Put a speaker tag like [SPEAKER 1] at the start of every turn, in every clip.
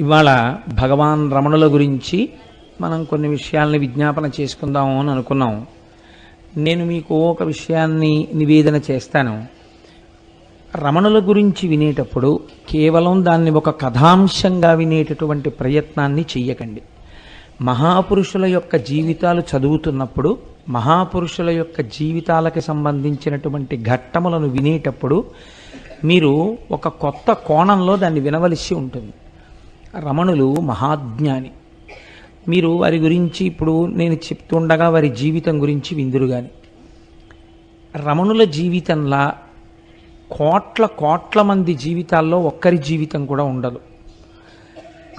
[SPEAKER 1] ఇవాళ భగవాన్ రమణుల గురించి మనం కొన్ని విషయాల్ని విజ్ఞాపన చేసుకుందాము అని అనుకున్నాం. నేను మీకు ఒక విషయాన్ని నివేదన చేస్తాను. రమణుల గురించి వినేటప్పుడు కేవలం దాన్ని ఒక కథాంశంగా వినేటటువంటి ప్రయత్నాన్ని చెయ్యకండి. మహాపురుషుల యొక్క జీవితాలు చదువుతున్నప్పుడు, మహాపురుషుల యొక్క జీవితాలకి సంబంధించినటువంటి ఘట్టములను వినేటప్పుడు మీరు ఒక కొత్త కోణంలో దాన్ని వినవలసి ఉంటుంది. రమణులు మహాజ్ఞాని. మీరు వారి గురించి ఇప్పుడు నేను చెప్తుండగా వారి జీవితం గురించి విందురు గాని, రమణుల జీవితంలా కోట్ల మంది జీవితాల్లో ఒక్కరి జీవితం కూడా ఉండదు.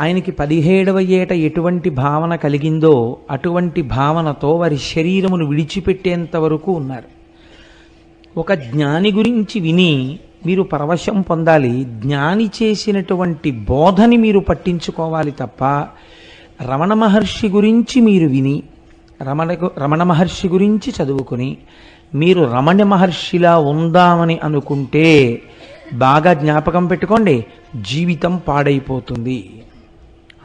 [SPEAKER 1] ఆయనకి 17వ ఏట ఎటువంటి భావన కలిగిందో అటువంటి భావనతో వారి శరీరమును విడిచిపెట్టేంత వరకు ఉన్నారు. ఒక జ్ఞాని గురించి విని మీరు పరవశం పొందాలి. జ్ఞాని చేసినటువంటి బోధని మీరు పట్టించుకోవాలి తప్ప రమణ మహర్షి గురించి మీరు విని రమణ మహర్షి గురించి చదువుకుని మీరు రమణ మహర్షిలా ఉందామని అనుకుంటే బాగా జ్ఞాపకం పెట్టుకోండి, జీవితం పాడైపోతుంది.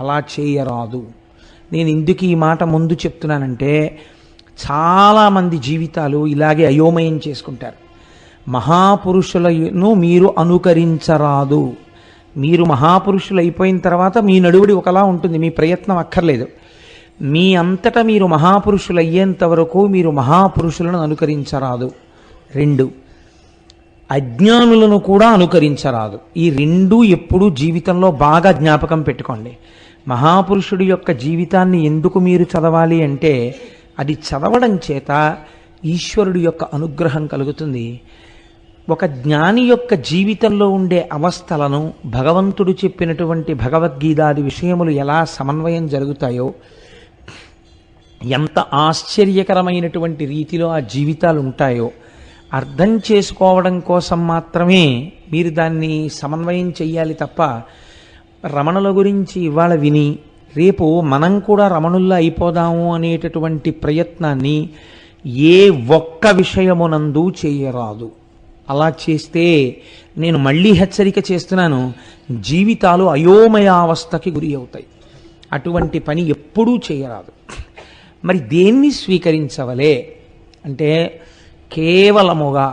[SPEAKER 1] అలా చేయరాదు. నేను ఎందుకు ఈ మాట ముందు చెప్తున్నానంటే చాలామంది జీవితాలు ఇలాగే అయోమయం చేసుకుంటారు. మహాపురుషులను మీరు అనుకరించరాదు. మీరు మహాపురుషులు అయిపోయిన తర్వాత మీ నడువుడి ఒకలా ఉంటుంది, మీ ప్రయత్నం అక్కర్లేదు. మీ అంతటా మీరు మహాపురుషులు అయ్యేంత వరకు మీరు మహాపురుషులను అనుకరించరాదు. 2, అజ్ఞానులను కూడా అనుకరించరాదు. ఈ 2 ఎప్పుడూ జీవితంలో బాగా జ్ఞాపకం పెట్టుకోండి. మహాపురుషుడి యొక్క జీవితాన్ని ఎందుకు మీరు చదవాలి అంటే అది చదవడం చేత ఈశ్వరుడి యొక్క అనుగ్రహం కలుగుతుంది. ఒక జ్ఞాని యొక్క జీవితంలో ఉండే అవస్థలను భగవంతుడు చెప్పినటువంటి భగవద్గీతాది విషయములు ఎలా సమన్వయం జరుగుతాయో, ఎంత ఆశ్చర్యకరమైనటువంటి రీతిలో ఆ జీవితాలు ఉంటాయో అర్థం చేసుకోవడం కోసం మాత్రమే మీరు దాన్ని సమన్వయం చెయ్యాలి తప్ప రమణుల గురించి ఇవాళ విని రేపు మనం కూడా రమణుల్లో అయిపోదాము అనేటటువంటి ప్రయత్నాన్ని ఏ ఒక్క విషయమునందు చేయరాదు. అలా చేస్తే నేను మళ్ళీ హెచ్చరిక చేస్తున్నాను, జీవితాలు అయోమయావస్థకి గురి అవుతాయి. అటువంటి పని ఎప్పుడూ చేయరాదు. మరి దేన్ని స్వీకరించవలే అంటే కేవలముగా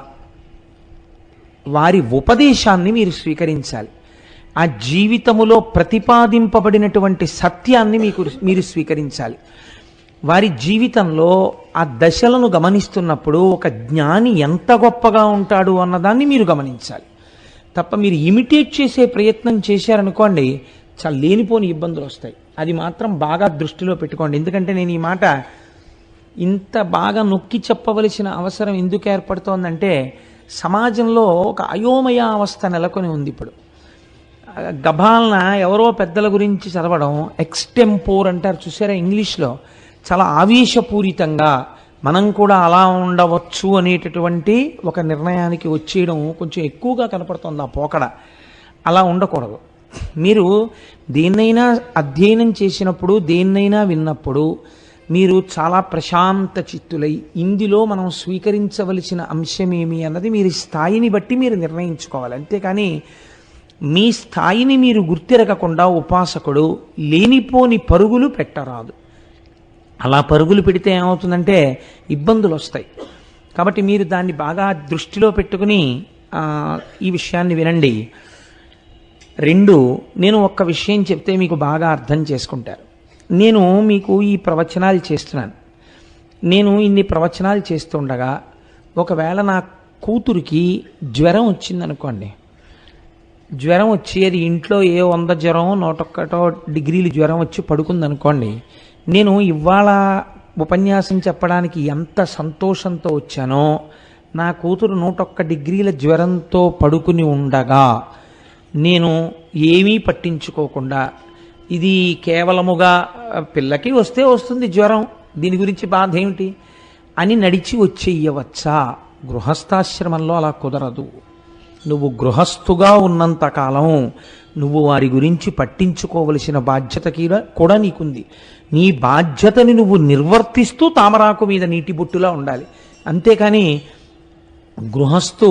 [SPEAKER 1] వారి ఉపదేశాన్ని మీరు స్వీకరించాలి. ఆ జీవితములో ప్రతిపాదింపబడినటువంటి సత్యాన్ని మీరు స్వీకరించాలి. వారి జీవితంలో ఆ దశలను గమనిస్తున్నప్పుడు ఒక జ్ఞాని ఎంత గొప్పగా ఉంటాడు అన్నదాన్ని మీరు గమనించాలి తప్ప మీరు ఇమిటేట్ చేసే ప్రయత్నం చేశారనుకోండి, చాలా లేనిపోని ఇబ్బందులు వస్తాయి. అది మాత్రం బాగా దృష్టిలో పెట్టుకోండి. ఎందుకంటే నేను ఈ మాట ఇంత బాగా నొక్కి చెప్పవలసిన అవసరం ఎందుకు ఏర్పడుతోందంటే సమాజంలో ఒక అయోమయ అవస్థ నెలకొని ఉంది. ఇప్పుడు గభాలన ఎవరో పెద్దల గురించి చదవడం, ఎక్స్టెంపోర్ అంటారు చూసారా ఇంగ్లీష్లో, చాలా ఆవేశపూరితంగా మనం కూడా అలా ఉండవచ్చు అనేటటువంటి ఒక నిర్ణయానికి వచ్చేయడం కొంచెం ఎక్కువగా కనపడుతుంది. ఆ పోకడ అలా ఉండకూడదు. మీరు దేన్నైనా అధ్యయనం చేసినప్పుడు, దేన్నైనా విన్నప్పుడు మీరు చాలా ప్రశాంత చిత్తులై ఇందులో మనం స్వీకరించవలసిన అంశమేమి అన్నది మీరు స్థాయిని బట్టి మీరు నిర్ణయించుకోవాలి. అంతేకాని మీ స్థాయిని మీరు గుర్తిరగకుండా ఉపాసకుడు లేనిపోని పరుగులు పెట్టరాదు. అలా పరుగులు పెడితే ఏమవుతుందంటే ఇబ్బందులు వస్తాయి. కాబట్టి మీరు దాన్ని బాగా దృష్టిలో పెట్టుకుని ఈ విషయాన్ని వినండి. 2, నేను ఒక్క విషయం చెప్తే మీకు బాగా అర్థం చేసుకుంటారు. నేను మీకు ఈ ప్రవచనాలు చేస్తున్నాను. నేను ఇన్ని ప్రవచనాలు చేస్తుండగా ఒకవేళ నా కూతురికి జ్వరం వచ్చిందనుకోండి, జ్వరం వచ్చి అది ఇంట్లో 100 జ్వరం 101 డిగ్రీలు జ్వరం వచ్చి పడుకుందనుకోండి, నేను ఇవాళ ఉపన్యాసం చెప్పడానికి ఎంత సంతోషంతో వచ్చానో, నా కూతురు 101 డిగ్రీల జ్వరంతో పడుకుని ఉండగా నేను ఏమీ పట్టించుకోకుండా ఇది కేవలముగా పిల్లకి వస్తే వస్తుంది జ్వరం, దీని గురించి బాధ ఏమిటి అని నడిచి వచ్చేయవచ్చా? గృహస్థాశ్రమంలో అలా కుదరదు. నువ్వు గృహస్థుగా ఉన్నంతకాలం నువ్వు వారి గురించి పట్టించుకోవలసిన బాధ్యత కూడా నీకుంది. నీ బాధ్యతని నువ్వు నిర్వర్తిస్తూ తామరాకు మీద నీటి బొట్టులా ఉండాలి. అంతేకాని గృహస్థు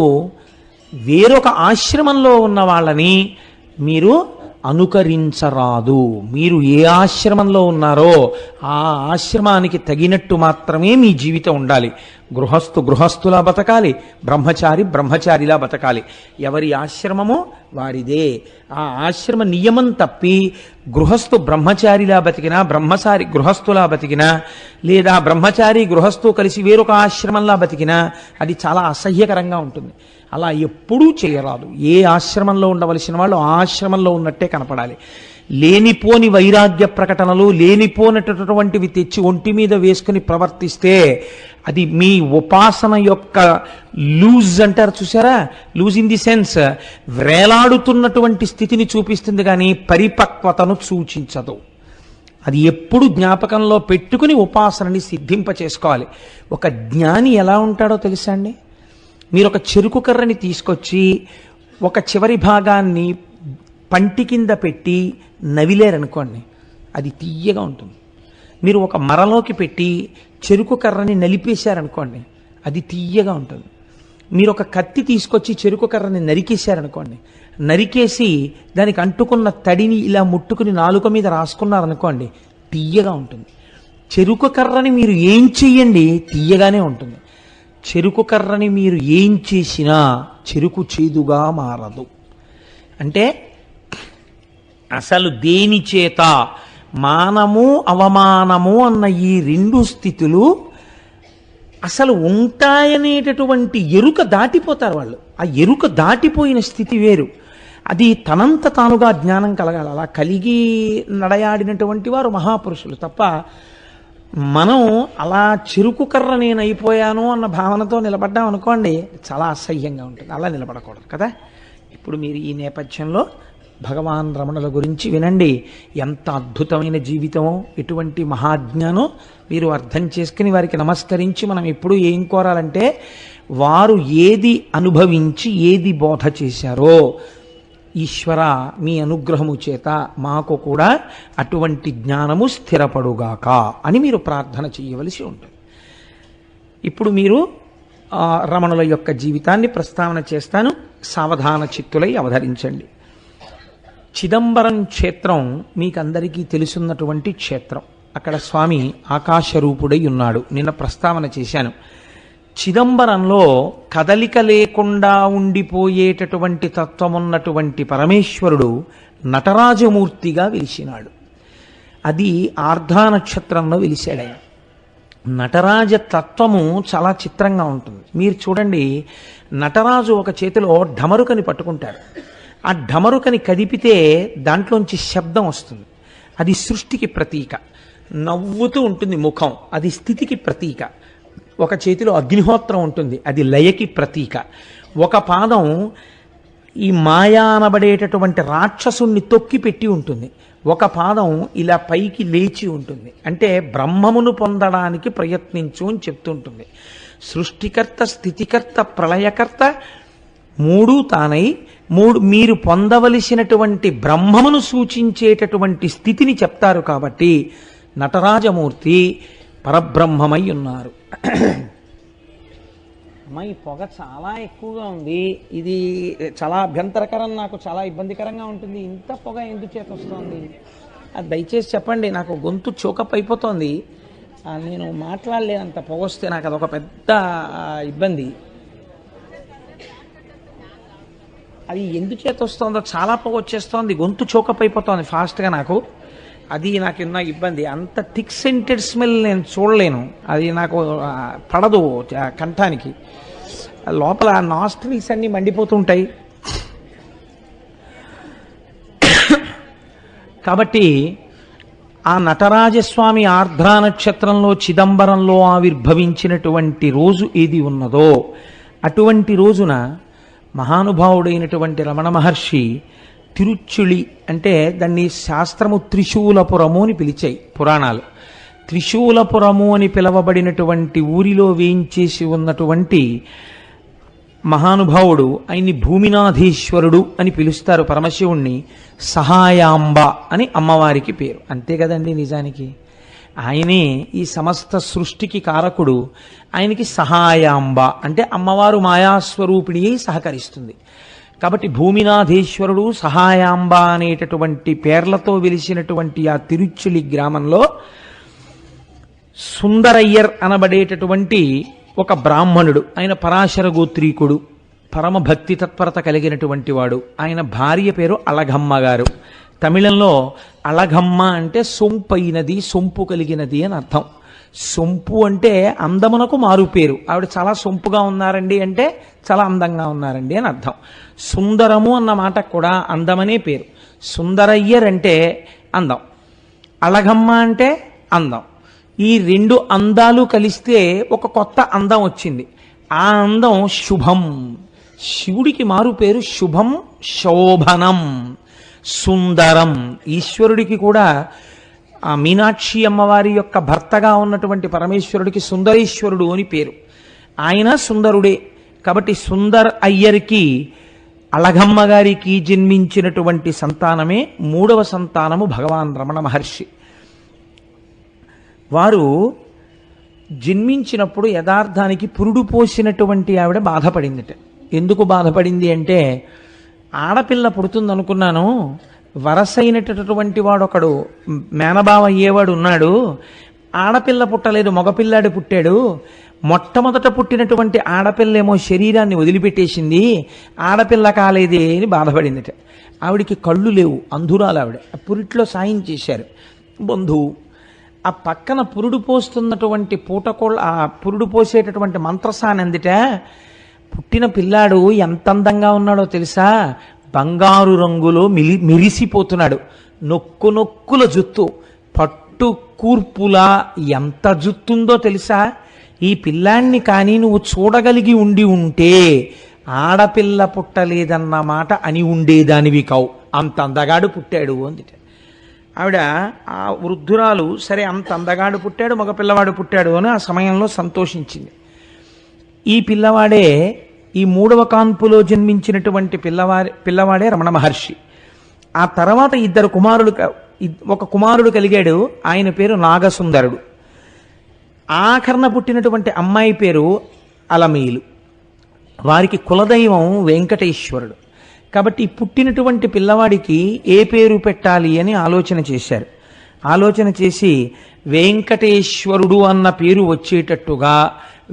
[SPEAKER 1] వేరొక ఆశ్రమంలో ఉన్న వాళ్ళని మీరు అనుకరించరాదు. మీరు ఏ ఆశ్రమంలో ఉన్నారో ఆ ఆశ్రమానికి తగినట్టు మాత్రమే మీ జీవితం ఉండాలి. గృహస్థులా బతకాలి, బ్రహ్మచారి బ్రహ్మచారిలా బతకాలి. ఎవరి ఆశ్రమమో వారిదే. ఆ ఆశ్రమ నియమం తప్పి బ్రహ్మచారిలా బతికినా, బ్రహ్మచారి గృహస్థులా బతికినా, లేదా బ్రహ్మచారి గృహస్థు కలిసి వేరొక ఆశ్రమంలా బతికినా అది చాలా అసహ్యకరంగా ఉంటుంది. అలా ఎప్పుడూ చేయరాదు. ఏ ఆశ్రమంలో ఉండవలసిన వాళ్ళు ఆ ఆశ్రమంలో ఉన్నట్టే కనపడాలి. లేనిపోని వైరాగ్య ప్రకటనలు, లేనిపోనటువంటివి తెచ్చి ఒంటి మీద వేసుకుని ప్రవర్తిస్తే అది మీ ఉపాసన యొక్క లూజ్ అంటారు చూసారా, లూజ్ ఇన్ ది సెన్స్ వేలాడుతున్నటువంటి స్థితిని చూపిస్తుంది కానీ పరిపక్వతను సూచించదు. అది ఎప్పుడు జ్ఞాపకంలో పెట్టుకుని ఉపాసనని సిద్ధింప చేసుకోవాలి. ఒక జ్ఞాని ఎలా ఉంటాడో తెలుసా అండి? మీరు ఒక చెరుకు కర్రని తీసుకొచ్చి ఒక చివరి భాగాన్ని పంటి కింద పెట్టి నవిలేరనుకోండి, అది తీయగా ఉంటుంది. మీరు ఒక మరలోకి పెట్టి చెరుకు కర్రని నలిపేశారనుకోండి, అది తీయగా ఉంటుంది. మీరు ఒక కత్తి తీసుకొచ్చి చెరుకు కర్రని నరికేశారనుకోండి, నరికేసి దానికి అంటుకున్న తడిని ఇలా ముట్టుకుని నాలుక మీద రాసుకున్నారనుకోండి, తీయగా ఉంటుంది. చెరుకు కర్రని మీరు ఏం చెయ్యండి తీయగానే ఉంటుంది. చెరుకు కర్రని మీరు ఏం చేసినా చెరుకు చేదుగా మారదు. అంటే అసలు దేని చేత మానము అవమానము అన్న ఈ రెండు స్థితులు అసలు ఉంటాయనేటటువంటి ఎరుక దాటిపోతారు వాళ్ళు. ఆ ఎరుక దాటిపోయిన స్థితి వేరు. అది తనంత తానుగా జ్ఞానం కలగాలి. అలా కలిగి నడయాడినటువంటి వారు మహాపురుషులు తప్ప మనం అలా చెరుకు కర్ర నేను అయిపోయాను అన్న భావనతో నిలబడ్డాం అనుకోండి, చాలా అసహ్యంగా ఉంటుంది. అలా నిలబడకూడదు కదా. ఇప్పుడు మీరు ఈ నేపథ్యంలో భగవాన్ రమణుల గురించి వినండి. ఎంత అద్భుతమైన జీవితమో, ఎటువంటి మహాజ్ఞానో మీరు అర్థం చేసుకుని వారికి నమస్కరించి మనం ఎప్పుడు ఏం కోరాలంటే, వారు ఏది అనుభవించి ఏది బోధ చేశారో ఈశ్వర మీ అనుగ్రహము చేత మాకు కూడా అటువంటి జ్ఞానము స్థిరపడుగాక అని మీరు ప్రార్థన చేయవలసి ఉంటుంది. ఇప్పుడు మీరు రమణుల యొక్క జీవితాన్ని ప్రస్తావన చేస్తాను. సావధాన చిత్తులై అవధరించండి. చిదంబరం క్షేత్రం మీకందరికీ తెలుసున్నటువంటి క్షేత్రం. అక్కడ స్వామి ఆకాశరూపుడై ఉన్నాడు. నిన్న ప్రస్తావన చేశాను. చిదంబరంలో కదలిక లేకుండా ఉండిపోయేటటువంటి తత్వమున్నటువంటి పరమేశ్వరుడు నటరాజమూర్తిగా వెలిసినాడు. అది ఆర్ధా నక్షత్రంలో వెలిశాడు. నటరాజ తత్వము చాలా చిత్రంగా ఉంటుంది. మీరు చూడండి, నటరాజు ఒక చేతిలో ఢమరుకని పట్టుకుంటాడు. ఆ ఢమరుకని కదిపితే దాంట్లోంచి శబ్దం వస్తుంది. అది సృష్టికి ప్రతీక. నవ్వుతూ ఉంటుంది ముఖం, అది స్థితికి ప్రతీక. ఒక చేతిలో అగ్నిహోత్రం ఉంటుంది, అది లయకి ప్రతీక. ఒక పాదం ఈ మాయా అనబడేటటువంటి రాక్షసుణ్ణి తొక్కి పెట్టి ఉంటుంది. ఒక పాదం ఇలా పైకి లేచి ఉంటుంది. అంటే బ్రహ్మమును పొందడానికి ప్రయత్నించు అని చెప్తుంటుంది. సృష్టికర్త, స్థితికర్త, ప్రళయకర్త మూడు తానై మీరు పొందవలసినటువంటి బ్రహ్మమును సూచించేటటువంటి స్థితిని చెప్తారు. కాబట్టి నటరాజమూర్తి పరబ్రహ్మమై ఉన్నారు. అమ్మాయి పొగ చాలా ఎక్కువగా ఉంది, ఇది చాలా అభ్యంతరకరం, నాకు చాలా ఇబ్బందికరంగా ఉంటుంది. ఇంత పొగ ఎందుచేత వస్తుంది అది దయచేసి చెప్పండి. నాకు గొంతు చోకప్ అయిపోతుంది, నేను మాట్లాడలేనంత పొగ వస్తే నాకు అదొక పెద్ద ఇబ్బంది. అది ఎందుచేత వస్తుందో, చాలా పొగ వచ్చేస్తోంది, గొంతు చోకప్ అయిపోతుంది ఫాస్ట్గా. అది నాకున్న ఇబ్బంది. అంత థిక్ సెంటెడ్ స్మెల్ నేను చూడలేను, అది నాకు పడదు కంఠానికి. లోపల నాస్ట్రిల్స్ అన్నీ మండిపోతుంటాయి. కాబట్టి ఆ నటరాజస్వామి ఆర్ద్రా నక్షత్రంలో చిదంబరంలో ఆవిర్భవించినటువంటి రోజు ఏది ఉన్నదో అటువంటి రోజున మహానుభావుడైనటువంటి రమణ మహర్షి తిరుచుళి, అంటే దాన్ని శాస్త్రము త్రిశూలపురము అని పిలిచాయి పురాణాలు. త్రిశూలపురము అని పిలవబడినటువంటి ఊరిలో వేయించేసి ఉన్నటువంటి మహానుభావుడు, ఆయన్ని భూమినాథీశ్వరుడు అని పిలుస్తారు. పరమశివుణ్ణి సహాయాంబ అని అమ్మవారికి పేరు. అంతే కదండి, నిజానికి ఆయనే ఈ సమస్త సృష్టికి కారకుడు. ఆయనకి సహాయాంబ అంటే అమ్మవారు మాయాస్వరూపిణి అయి సహకరిస్తుంది. కాబట్టి భూమినాథేశ్వరుడు, సహాయాంబ అనేటటువంటి పేర్లతో వెలిసినటువంటి ఆ తిరుచులి గ్రామంలో సుందరయ్యర్ అనబడేటటువంటి ఒక బ్రాహ్మణుడు, ఆయన పరాశర గోత్రీకుడు, పరమ భక్తి తత్పరత కలిగినటువంటి వాడు. ఆయన భార్య పేరు అళగమ్మ గారు. తమిళంలో అళగమ్మ అంటే సొంపైనది, సొంపు కలిగినది అని అర్థం. సొంపు అంటే అందమునకు మారు పేరు. ఆవిడ చాలా సొంపుగా ఉన్నారండి అంటే చాలా అందంగా ఉన్నారండి అని అర్థం. సుందరము అన్న మాట కూడా అందమనే పేరు. సుందరయ్యర్ అంటే అందం, అళగమ్మ అంటే అందం. ఈ రెండు అందాలు కలిస్తే ఒక కొత్త అందం వచ్చింది. ఆ అందం శుభం. శివుడికి మారు పేరు శుభం, శోభనం, సుందరం. ఈశ్వరుడికి కూడా ఆ మీనాక్షి అమ్మవారి యొక్క భర్తగా ఉన్నటువంటి పరమేశ్వరుడికి సుందరేశ్వరుడు అని పేరు. ఆయన సుందరుడే. కాబట్టి సుందర్ అయ్యర్కి, అళగమ్మ గారికి జన్మించినటువంటి సంతానమే 3వ సంతానము భగవాన్ రమణ మహర్షి. వారు జన్మించినప్పుడు యథార్థానికి పురుడు పోసినటువంటి ఆవిడ బాధపడిందిట. ఎందుకు బాధపడింది అంటే, ఆడపిల్ల పుడుతుందనుకున్నాను, వరసైనటువంటి వాడు ఒకడు మేనబావ అయ్యేవాడు ఉన్నాడు, ఆడపిల్ల పుట్టలేదు, మగపిల్లాడు పుట్టాడు. మొట్టమొదట పుట్టినటువంటి ఆడపిల్లేమో శరీరాన్ని వదిలిపెట్టేసింది, ఆడపిల్ల కాలేదే అని బాధపడిందిట. ఆవిడికి కళ్ళు లేవు, అంధురాలు ఆవిడ. పురిట్లో సాయం చేశారు బంధువు. ఆ పక్కన పురుడు పోస్తున్నటువంటి పూటకోళ్ళ, ఆ పురుడు పోసేటటువంటి మంత్రసాని అందిట. పుట్టిన పిల్లాడు ఎంత అందంగా ఉన్నాడో తెలుసా? బంగారు రంగులో మిరిసిపోతున్నాడు. నొక్కుల జుత్తు, పట్టు కూర్పులా ఎంత జుత్తుందో తెలుసా? ఈ పిల్లాన్ని కానీ నువ్వు చూడగలిగి ఉంటే ఆడపిల్ల పుట్టలేదన్న మాట అని ఉండేదానివి కావు, అంత అందగాడు పుట్టాడు అందుట. ఆవిడ ఆ వృద్ధురాలు, సరే అంత అందగాడు పుట్టాడు, మగ పిల్లవాడు పుట్టాడు అని ఆ సమయంలో సంతోషించింది. ఈ పిల్లవాడే, ఈ 3వ కాన్పులో జన్మించినటువంటి పిల్లవాడే రమణ మహర్షి. ఆ తర్వాత ఒక కుమారుడు కలిగాడు. ఆయన పేరు నాగసుందరుడు. ఆఖరణ పుట్టినటువంటి అమ్మాయి పేరు అలమేలు. వారికి కులదైవం వెంకటేశ్వరుడు. కాబట్టి పుట్టినటువంటి పిల్లవాడికి ఏ పేరు పెట్టాలి అని ఆలోచన చేశారు. ఆలోచన చేసి వెంకటేశ్వరుడు అన్న పేరు వచ్చేటట్టుగా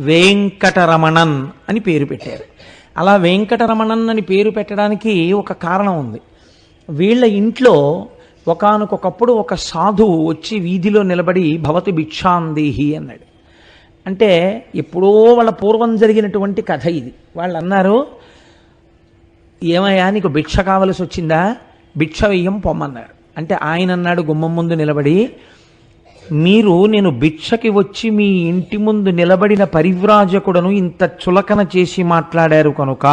[SPEAKER 1] వెంకటరమణన్ అని పేరు పెట్టారు. అలా వెంకటరమణన్ అని పేరు పెట్టడానికి ఒక కారణం ఉంది. వీళ్ళ ఇంట్లో ఒకానొకప్పుడు ఒక సాధువు వచ్చి వీధిలో నిలబడి భవతి భిక్షాందేహి అన్నాడు. అంటే ఎప్పుడో వాళ్ళ పూర్వం జరిగినటువంటి కథ ఇది. వాళ్ళు అన్నారు, ఏమయ్యా నీకు భిక్ష కావలసి వచ్చిందా, భిక్ష వెయ్యం పొమ్మన్నారు. అంటే ఆయన అన్నాడు గుమ్మం ముందు నిలబడి, నేను భిక్షకి వచ్చి మీ ఇంటి ముందు నిలబడిన పరివ్రాజకుడను ఇంత చులకన చేసి మాట్లాడారు కనుక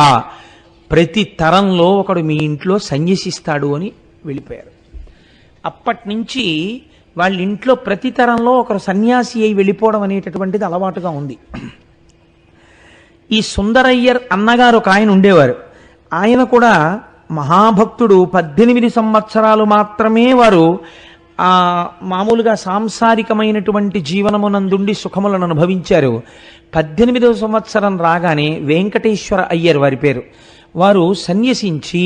[SPEAKER 1] ప్రతి తరంలో ఒకడు మీ ఇంట్లో సన్యసిస్తాడు అని వెళ్ళిపోయారు. అప్పటి నుంచి వాళ్ళ ఇంట్లో ప్రతి తరంలో ఒకరు సన్యాసి అయి వెళ్ళిపోవడం అనేటటువంటిది అలవాటుగా ఉంది. ఈ సుందరయ్యర్ అన్నగారు ఒక ఆయన ఉండేవారు. ఆయన కూడా మహాభక్తుడు. 18 సంవత్సరాలు మాత్రమే వారు మామూలుగా సాంసారికమైనటువంటి జీవనమునందుండి సుఖములను అనుభవించారు. 18వ సంవత్సరం రాగానే వెంకటేశ్వర అయ్యర్ వారి పేరు. వారు సన్యసించి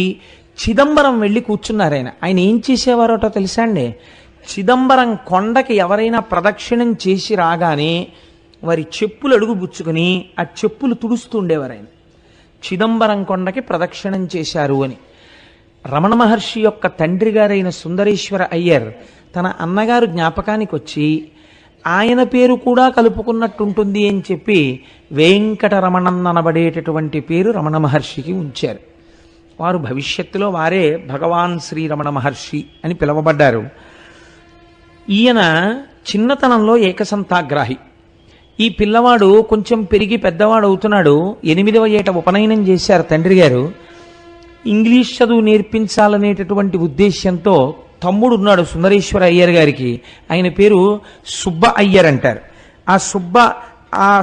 [SPEAKER 1] చిదంబరం వెళ్ళి కూర్చున్నారు. ఆయన ఏం చేసేవారోటో తెలుసా అండి? చిదంబరం కొండకి ఎవరైనా ప్రదక్షిణం చేసి రాగానే వారి చెప్పులు అడుగు పుచ్చుకొని ఆ చెప్పులు తుడుస్తూ ఉండేవారు. ఆయన చిదంబరం కొండకి ప్రదక్షిణం చేశారు అని. రమణ మహర్షి యొక్క తండ్రి గారైన సుందరేశ్వర అయ్యర్ తన అన్నగారు జ్ఞాపకానికి వచ్చి ఆయన పేరు కూడా కలుపుకున్నట్టుంటుంది అని చెప్పి వెంకటరమణన్ అనబడేటటువంటి పేరు రమణ మహర్షికి ఉంచారు. వారు భవిష్యత్తులో వారే భగవాన్ శ్రీ రమణ మహర్షి అని పిలువబడ్డారు. ఈయన చిన్నతనంలో ఏకసంతాగ్రాహి. ఈ పిల్లవాడు కొంచెం పెరిగి పెద్దవాడు అవుతున్నాడు. 8వ ఏట ఉపనయనం చేశారు తండ్రి గారు. ఇంగ్లీష్ చదువు నేర్పించాలనేటటువంటి ఉద్దేశ్యంతో తమ్ముడు ఉన్నాడు సుందరేశ్వర అయ్యర్ గారికి. ఆయన పేరు సుబ్బ అయ్యర్ అంటారు. ఆ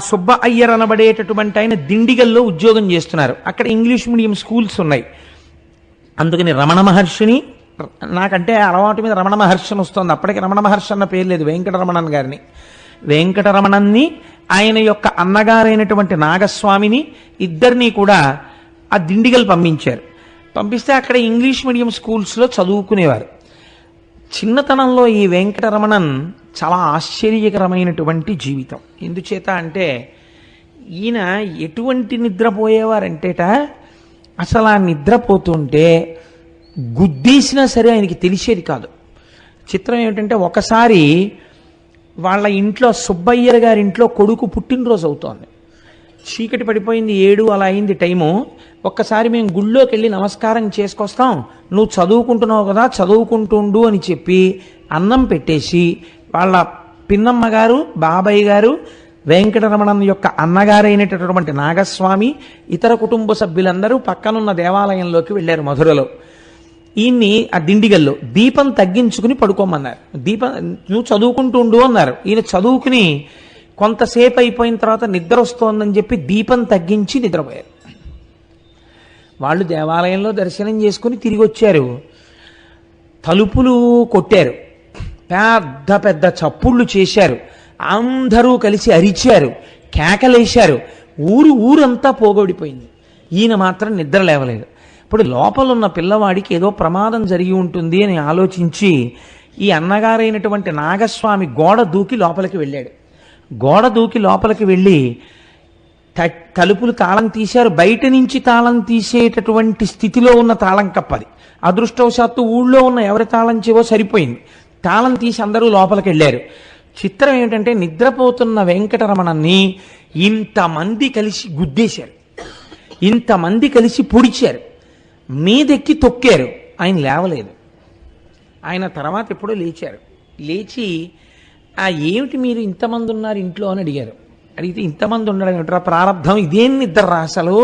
[SPEAKER 1] సుబ్బ అయ్యర్ అనబడేటటువంటి ఆయన దిండిగల్లో ఉద్యోగం చేస్తున్నారు. అక్కడ ఇంగ్లీష్ మీడియం స్కూల్స్ ఉన్నాయి. అందుకని రమణ మహర్షిని, నాకంటే అలవాటు మీద రమణ మహర్షిని వస్తుంది, అప్పటికి రమణ మహర్షి అన్న పేరు లేదు, వెంకటరమణన్ గారిని, వెంకటరమణన్ని ఆయన యొక్క అన్నగారైనటువంటి నాగస్వామిని ఇద్దరినీ కూడా ఆ దిండిగల్ పంపించారు. పంపిస్తే అక్కడ ఇంగ్లీష్ మీడియం స్కూల్స్లో చదువుకునేవారు. చిన్నతనంలో ఈ వెంకటరమణన్ చాలా ఆశ్చర్యకరమైనటువంటి జీవితం. ఎందుచేత అంటే ఈయన ఎటువంటి నిద్రపోయేవారంటేట, అసలు ఆ నిద్రపోతుంటే గుద్దేసినా సరే ఆయనకి తెలిసేది కాదు. చిత్రం ఏమిటంటే, ఒకసారి వాళ్ళ ఇంట్లో సుబ్బయ్యర్ గారి ఇంట్లో కొడుకు పుట్టినరోజు అవుతోంది. చీకటి పడిపోయింది, 7 అలా అయింది టైము. ఒక్కసారి మేము గుళ్ళోకి వెళ్ళి నమస్కారం చేసుకొస్తాం, నువ్వు చదువుకుంటున్నావు కదా చదువుకుంటుండు అని చెప్పి అన్నం పెట్టేసి వాళ్ళ పిన్నమ్మ గారు, బాబాయ్ గారు, వెంకటరమణన్ యొక్క అన్నగారైనటువంటి నాగస్వామి, ఇతర కుటుంబ సభ్యులందరూ పక్కనున్న దేవాలయంలోకి వెళ్ళారు మధురలో. ఈయన్ని ఆ దిండిగల్లో దీపం తగ్గించుకుని పడుకోమన్నారు. నువ్వు చదువుకుంటుండు అన్నారు. ఈయన చదువుకుని కొంతసేపు అయిపోయిన తర్వాత నిద్ర వస్తోందని చెప్పి దీపం తగ్గించి నిద్రపోయారు. వాళ్ళు దేవాలయంలో దర్శనం చేసుకుని తిరిగి వచ్చారు. తలుపులు కొట్టారు, పెద్ద పెద్ద చప్పుళ్ళు చేశారు, అందరూ కలిసి అరిచారు, కేకలేశారు. ఊరంతా పోగొడిపోయింది. ఈయన మాత్రం నిద్ర లేవలేదు. ఇప్పుడు లోపలున్న పిల్లవాడికి ఏదో ప్రమాదం జరిగి ఉంటుంది అని ఆలోచించి ఈ అన్నగారైనటువంటి నాగస్వామి గోడ దూకి లోపలికి వెళ్ళాడు. గోడ దూకి లోపలికి వెళ్ళి తలుపులు తాళం తీశారు. బయట నుంచి తాళం తీసేటటువంటి స్థితిలో ఉన్న తాళం కప్పది. అదృష్టవశాత్తు ఊళ్ళో ఉన్న ఎవరి తాళం చెవో సరిపోయింది. తాళం తీసి అందరూ లోపలికి వెళ్ళారు. చిత్రం ఏమిటంటే, నిద్రపోతున్న వెంకటరమణన్ని ఇంతమంది కలిసి గుద్దేశారు, ఇంతమంది కలిసి పొడిచారు, మీదెక్కి తొక్కారు. ఆయన లేవలేదు. ఆయన తర్వాత ఎప్పుడో లేచారు. లేచి ఏమిటి మీరు ఇంతమంది ఉన్నారు ఇంట్లో అని అడిగారు. అడిగితే, ఇంతమంది ఉండడం ఏమిట్రా, ప్రారంధం ఇదేం నిద్ర రా, అసలు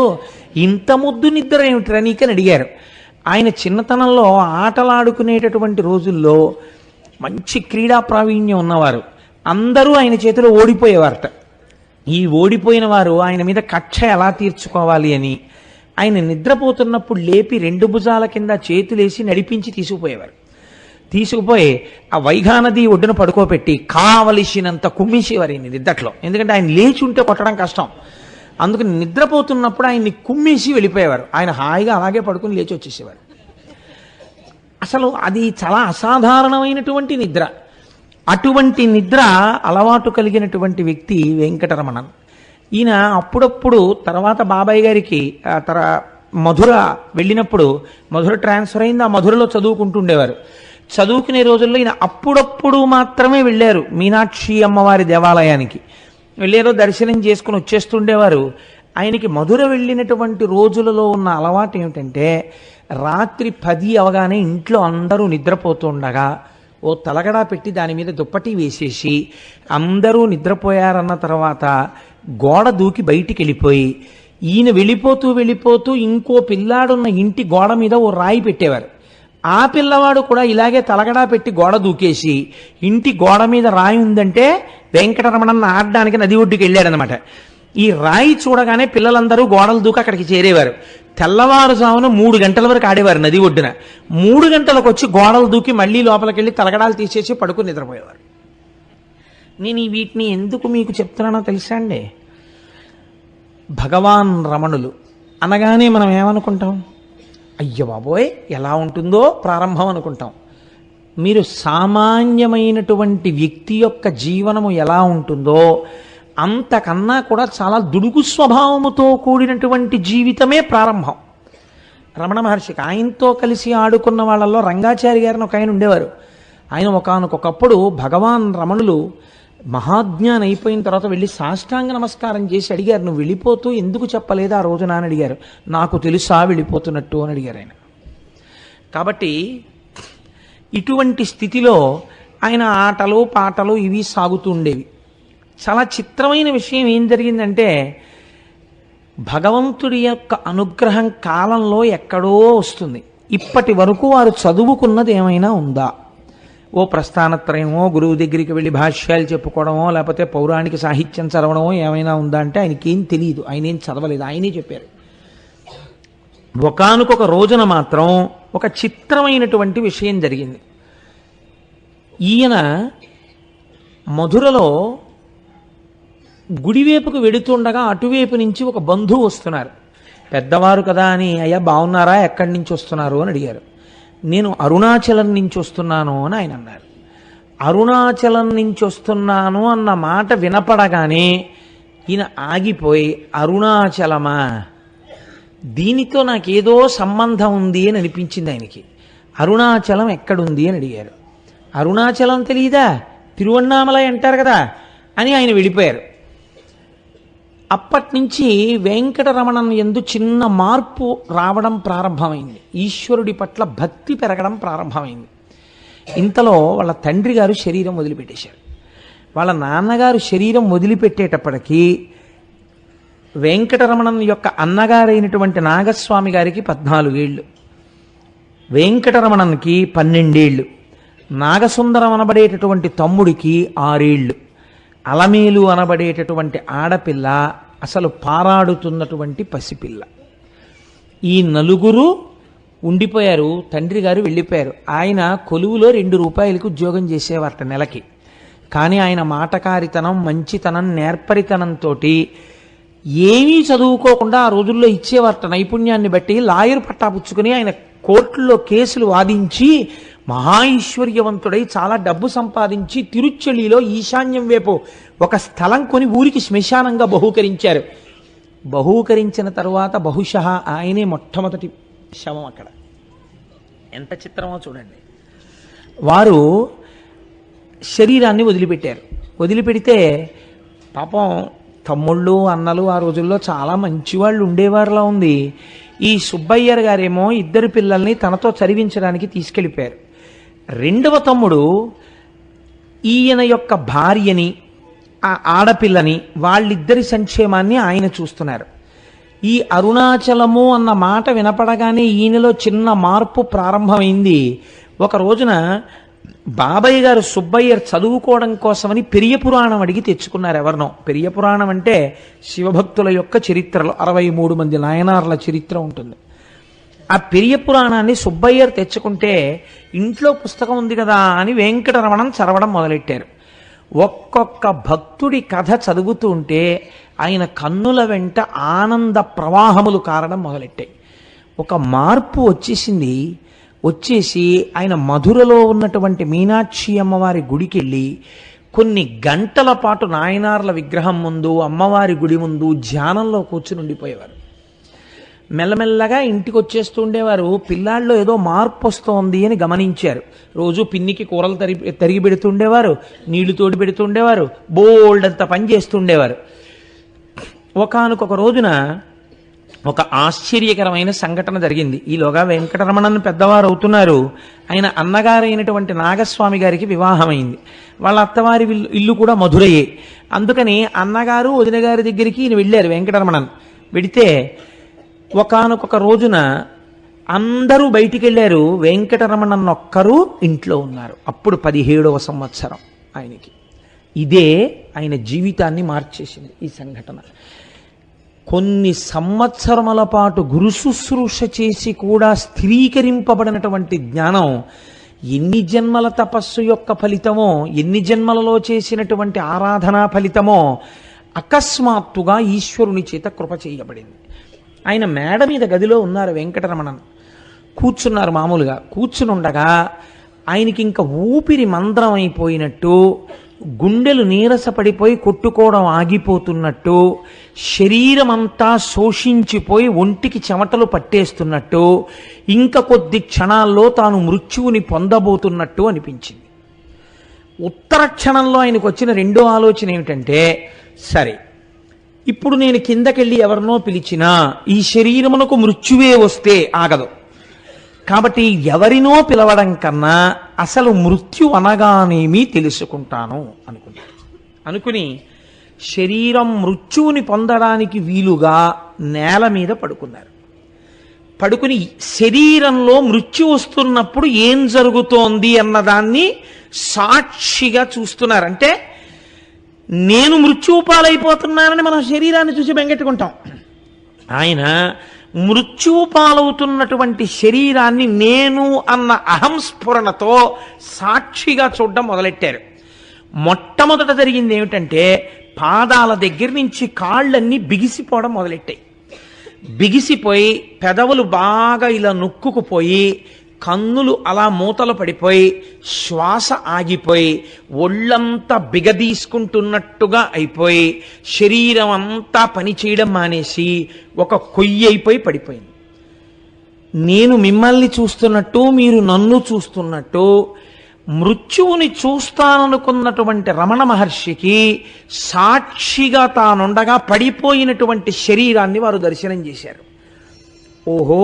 [SPEAKER 1] ఇంత ముద్దు నిద్ర ఏమిట్రా నీకని అడిగారు. ఆయన చిన్నతనంలో ఆటలాడుకునేటటువంటి రోజుల్లో మంచి క్రీడా ప్రావీణ్యం ఉన్నవారు. అందరూ ఆయన చేతిలో ఓడిపోయేవారట. ఈ ఓడిపోయిన వారు ఆయన మీద కక్ష ఎలా తీర్చుకోవాలి అని ఆయన నిద్రపోతున్నప్పుడు లేపి 2 భుజాల కింద చేతులేసి నడిపించి తీసుకుపోయి ఆ వైఘానది ఒడ్డున పడుకోబెట్టి కావలసినంత కుమ్మేసేవారు ఆయన నిద్దట్లో. ఎందుకంటే ఆయన లేచి ఉంటే కొట్టడం కష్టం. అందుకని నిద్రపోతున్నప్పుడు ఆయన్ని కుమ్మేసి వెళ్ళిపోయేవారు. ఆయన హాయిగా అలాగే పడుకుని లేచి వచ్చేసేవారు. అసలు అది చాలా అసాధారణమైనటువంటి నిద్ర. అటువంటి నిద్ర అలవాటు కలిగినటువంటి వ్యక్తి వెంకటరమణన్. ఈయన అప్పుడప్పుడు తర్వాత బాబాయ్ గారికి మధుర వెళ్ళినప్పుడు, మధుర ట్రాన్స్ఫర్ అయింది, ఆ మధురలో చదువుకుంటుండేవారు. చదువుకునే రోజుల్లో ఈయన అప్పుడప్పుడు మాత్రమే వెళ్ళారు మీనాక్షి అమ్మవారి దేవాలయానికి. వెళ్ళారో దర్శనం చేసుకుని వచ్చేస్తుండేవారు. ఆయనకి మధుర వెళ్ళినటువంటి రోజులలో ఉన్న అలవాటు ఏమిటంటే, రాత్రి 10 అవగానే ఇంట్లో అందరూ నిద్రపోతుండగా ఓ తలగడా పెట్టి దాని మీద దుప్పటి వేసేసి అందరూ నిద్రపోయారన్న తర్వాత గోడ దూకి బయటికి వెళ్ళిపోయి, ఈయన వెళ్ళిపోతూ ఇంకో పిల్లాడున్న ఇంటి గోడ మీద ఓ రాయి పెట్టేవారు. ఆ పిల్లవాడు కూడా ఇలాగే తలగడా పెట్టి గోడ దూకేసి, ఇంటి గోడ మీద రాయి ఉందంటే వెంకటరమణన్న ఆడడానికి నది ఒడ్డుకి వెళ్ళాడనమాట. ఈ రాయి చూడగానే పిల్లలందరూ గోడలు దూకి అక్కడికి చేరేవారు. తెల్లవారుజామున 3 గంటల వరకు ఆడేవారు నది ఒడ్డున. 3 గంటలకు వచ్చి గోడలు దూకి మళ్ళీ లోపలికి వెళ్ళి తలగడాలు తీసేసి పడుకుని నిద్రపోయేవారు. నేను వీటిని ఎందుకు మీకు చెప్తున్నానో తెలుసా అండి? భగవాన్ రమణులు అనగానే మనం ఏమనుకుంటాం? అయ్య బాబోయ్ ఎలా ఉంటుందో ప్రారంభం అనుకుంటాం. మీరు సామాన్యమైనటువంటి వ్యక్తి యొక్క జీవనము ఎలా ఉంటుందో అంతకన్నా కూడా చాలా దుడుగు స్వభావముతో కూడినటువంటి జీవితమే ప్రారంభం. రమణ మహర్షికి ఆయనతో కలిసి ఆడుకున్న వాళ్ళల్లో రంగాచారి గారిని ఒక ఆయన ఉండేవారు. ఆయన ఒకానొకప్పుడు భగవాన్ రమణులు మహాజ్ఞానం అయిపోయిన తర్వాత వెళ్ళి సాష్టాంగ నమస్కారం చేసి అడిగారు, నువ్వు వెళ్ళిపోతూ ఎందుకు చెప్పలేదు ఆ రోజున అని అడిగారు. నాకు తెలుసా వెళ్ళిపోతున్నట్టు అని అడిగారు ఆయన. కాబట్టి ఇటువంటి స్థితిలో ఆయన ఆటలు పాటలు ఇవి సాగుతూ ఉండేవి. చాలా చిత్రమైన విషయం ఏం జరిగిందంటే, భగవంతుడి యొక్క అనుగ్రహం కాలంలో ఎక్కడో వస్తుంది. ఇప్పటి వరకు వారు చదువుకున్నది ఏమైనా ఉందా? ఓ ప్రస్థానత్రయమో, గురువు దగ్గరికి వెళ్ళి భాష్యాలు చెప్పుకోవడమో, లేకపోతే పౌరాణిక సాహిత్యం చదవడమో ఏమైనా ఉందా అంటే ఆయనకేం తెలియదు, ఆయన ఏం చదవలేదు, ఆయనే చెప్పారు. ఒకానొక రోజున మాత్రం ఒక చిత్రమైనటువంటి విషయం జరిగింది. ఈయన మధురలో గుడివైపుకు వెడుతుండగా అటువైపు నుంచి ఒక బంధువు వస్తున్నారు. పెద్దవారు కదా అని, అయ్యా బాగున్నారా, ఎక్కడి నుంచి వస్తున్నారు అని అడిగారు. నేను అరుణాచలం నుంచి వస్తున్నాను అని ఆయన అన్నారు. అరుణాచలం నుంచి వస్తున్నాను అన్న మాట వినపడగానే ఈయన ఆగిపోయి, అరుణాచలమా, దీనితో నాకేదో సంబంధం ఉంది అని అనిపించింది ఆయనకి. అరుణాచలం ఎక్కడుంది అని అడిగారు. అరుణాచలం తెలియదా, తిరువన్నామలై అంటారు కదా అని ఆయన వెళ్ళిపోయారు. అప్పటి నుంచి వెంకటరమణన్ యందు చిన్న మార్పు రావడం ప్రారంభమైంది. ఈశ్వరుడి పట్ల భక్తి పెరగడం ప్రారంభమైంది. ఇంతలో వాళ్ళ తండ్రి గారు శరీరం వదిలిపెట్టేశారు. వాళ్ళ నాన్నగారు శరీరం వదిలిపెట్టేటప్పటికీ వెంకటరమణన్ యొక్క అన్నగారైనటువంటి నాగస్వామి గారికి 14 ఏళ్ళు, వెంకటరమణన్కి 12 ఏళ్ళు, నాగసుందరం అనబడేటటువంటి తమ్ముడికి 6 ఏళ్ళు, అలమేలు అనబడేటటువంటి ఆడపిల్ల అసలు పారాడుతున్నటువంటి పసిపిల్ల. ఈ నలుగురు ఉండిపోయారు. తండ్రి గారు వెళ్ళిపోయారు. ఆయన కొలువులో 2 రూపాయలకి ఉద్యోగం చేసేవారట నెలకి. కానీ ఆయన మాటకారితనం, మంచితనం, నేర్పరితనంతో ఏమీ చదువుకోకుండా ఆ రోజుల్లో ఇచ్చేవారట. నైపుణ్యాన్ని బట్టి లాయర్ పట్టా పుచ్చుకుని ఆయన కోర్టుల్లో కేసులు వాదించి మహాైశ్వర్యవంతుడై చాలా డబ్బు సంపాదించి తిరుచెలిలో ఈశాన్యం వైపు ఒక స్థలం కొని ఊరికి శ్మశానంగా బహూకరించారు. బహూకరించిన తరువాత బహుశः ఆయనే మొట్టమొదటి శవం అక్కడ. ఎంత చిత్రమో చూడండి. వారు శరీరాన్ని వదిలిపెట్టారు. వదిలిపెడితే పాపం తమ్ముళ్ళు అన్నలు ఆ రోజుల్లో చాలా మంచివాళ్ళు ఉండేవారులా ఉంది. ఈ సుబ్బయ్యర్ గారేమో 2 పిల్లల్ని తనతో చదివించడానికి తీసుకెళ్ళిపోయారు. 2వ తమ్ముడు ఈయన యొక్క భార్యని, ఆ ఆడపిల్లని, వాళ్ళిద్దరి సంక్షేమాన్ని ఆయన చూస్తున్నారు. ఈ అరుణాచలము అన్న మాట వినపడగానే ఈయనలో చిన్న మార్పు ప్రారంభమైంది. ఒక రోజున బాబయ్య గారు సుబ్బయ్యర్ చదువుకోవడం కోసమని పెరియ పురాణం అడిగి తెచ్చుకున్నారు ఎవరినో. పెరియ పురాణం అంటే శివభక్తుల యొక్క చరిత్రలో 63 మంది నాయనార్ల చరిత్ర ఉంటుంది. ఆ పెరియ పురాణాన్ని సుబ్బయ్యర్ తెచ్చుకుంటే ఇంట్లో పుస్తకం ఉంది కదా అని వెంకటరమణన్ చదవడం మొదలెట్టారు. ఒక్కొక్క భక్తుడి కథ చదువుతూ ఉంటే ఆయన కన్నుల వెంట ఆనంద ప్రవాహములు కారడం మొదలెట్టాయి. ఒక మార్పు వచ్చేసి ఆయన మధురలో ఉన్నటువంటి మీనాక్షి అమ్మవారి గుడికి వెళ్ళి కొన్ని గంటల పాటు నాయనార్ల విగ్రహం ముందు, అమ్మవారి గుడి ముందు ధ్యానంలో కూర్చుని ఉండిపోయేవారు. మెల్లమెల్లగా ఇంటికి వచ్చేస్తూ ఉండేవారు. పిల్లాళ్ళలో ఏదో మార్పు వస్తోంది అని గమనించారు. రోజు పిన్నికి కూరలు తరిగి పెడుతుండేవారు, నీళ్లు తోడి పెడుతుండేవారు, బోల్డ్ అంత పని చేస్తుండేవారు. ఒకానొక రోజున ఒక ఆశ్చర్యకరమైన సంఘటన జరిగింది. ఈలోగా వెంకటరమణన్ పెద్దవారు అవుతున్నారు. ఆయన అన్నగారైనటువంటి నాగస్వామి గారికి వివాహమైంది. వాళ్ళ అత్తవారి ఇల్లు కూడా మధురయే. అందుకని అన్నగారు వదిన గారి దగ్గరికి ఈయన వెళ్ళారు వెంకటరమణన్. వెడితే ఒకానొక రోజున అందరూ బయటికి వెళ్ళారు, వెంకటరమణన్ ఒక్కరు ఇంట్లో ఉన్నారు. అప్పుడు 17వ సంవత్సరం ఆయనకి. ఇదే ఆయన జీవితాన్ని మార్చేసింది ఈ సంఘటన. కొన్ని సంవత్సరముల పాటు గురు శుశ్రూష చేసి కూడా స్థిరీకరింపబడినటువంటి జ్ఞానం ఎన్ని జన్మల తపస్సు యొక్క ఫలితమో, ఎన్ని జన్మలలో చేసినటువంటి ఆరాధనా ఫలితమో అకస్మాత్తుగా ఈశ్వరుని చేత కృప చేయబడింది. ఆయన మేడ మీద గదిలో ఉన్నారు వెంకటరమణన్. కూర్చున్నారు. మామూలుగా కూర్చునుండగా ఆయనకి ఇంకా ఊపిరి మంద్రం అయిపోయినట్టు, గుండెలు నీరసపడిపోయి కొట్టుకోవడం ఆగిపోతున్నట్టు, శరీరం అంతా శోషించిపోయి ఒంటికి చెమటలు పట్టేస్తున్నట్టు, ఇంకా కొద్ది క్షణాల్లో తాను మృత్యువుని పొందబోతున్నట్టు అనిపించింది. ఉత్తర క్షణంలో ఆయనకు వచ్చిన రెండో ఆలోచన ఏమిటంటే, సరే ఇప్పుడు నేను కిందకెళ్ళి ఎవరినో పిలిచినా ఈ శరీరమునకు మృత్యువే వస్తే ఆగదు. కాబట్టి ఎవరినో పిలవడం కన్నా అసలు మృత్యు అనగానేమీ తెలుసుకుంటాను అనుకుని శరీరం మృత్యువుని పొందడానికి వీలుగా నేల మీద పడుకున్నారు. పడుకుని శరీరంలో మృత్యు వస్తున్నప్పుడు ఏం జరుగుతోంది అన్నదాన్ని సాక్షిగా చూస్తున్నారు. అంటే నేను మృత్యువు పాలైపోతున్నానని మనం శరీరాన్ని చూసి బెంగెట్టుకుంటాం. ఆయన మృత్యువు పాలవుతున్నటువంటి శరీరాన్ని నేను అన్న అహంస్ఫురణతో సాక్షిగా చూడడం మొదలెట్టారు. మొట్టమొదట జరిగింది ఏమిటంటే, పాదాల దగ్గర నుంచి కాళ్ళన్నీ బిగిసిపోవడం మొదలెట్టాయి. బిగిసిపోయి పెదవులు బాగా ఇలా నొక్కుకుపోయి కన్నులు అలా మూతలు పడిపోయి శ్వాస ఆగిపోయి ఒళ్ళంతా బిగదీసుకుంటున్నట్టుగా అయిపోయి శరీరం అంతా పనిచేయడం మానేసి ఒక కొయ్యి అయిపోయి పడిపోయింది. నేను మిమ్మల్ని చూస్తున్నట్టు మీరు నన్ను చూస్తున్నట్టు మృత్యువుని చూస్తాననుకున్నటువంటి రమణ మహర్షికి సాక్షిగా తానుండగా పడిపోయినటువంటి శరీరాన్ని వారు దర్శనం చేశారు. ఓహో,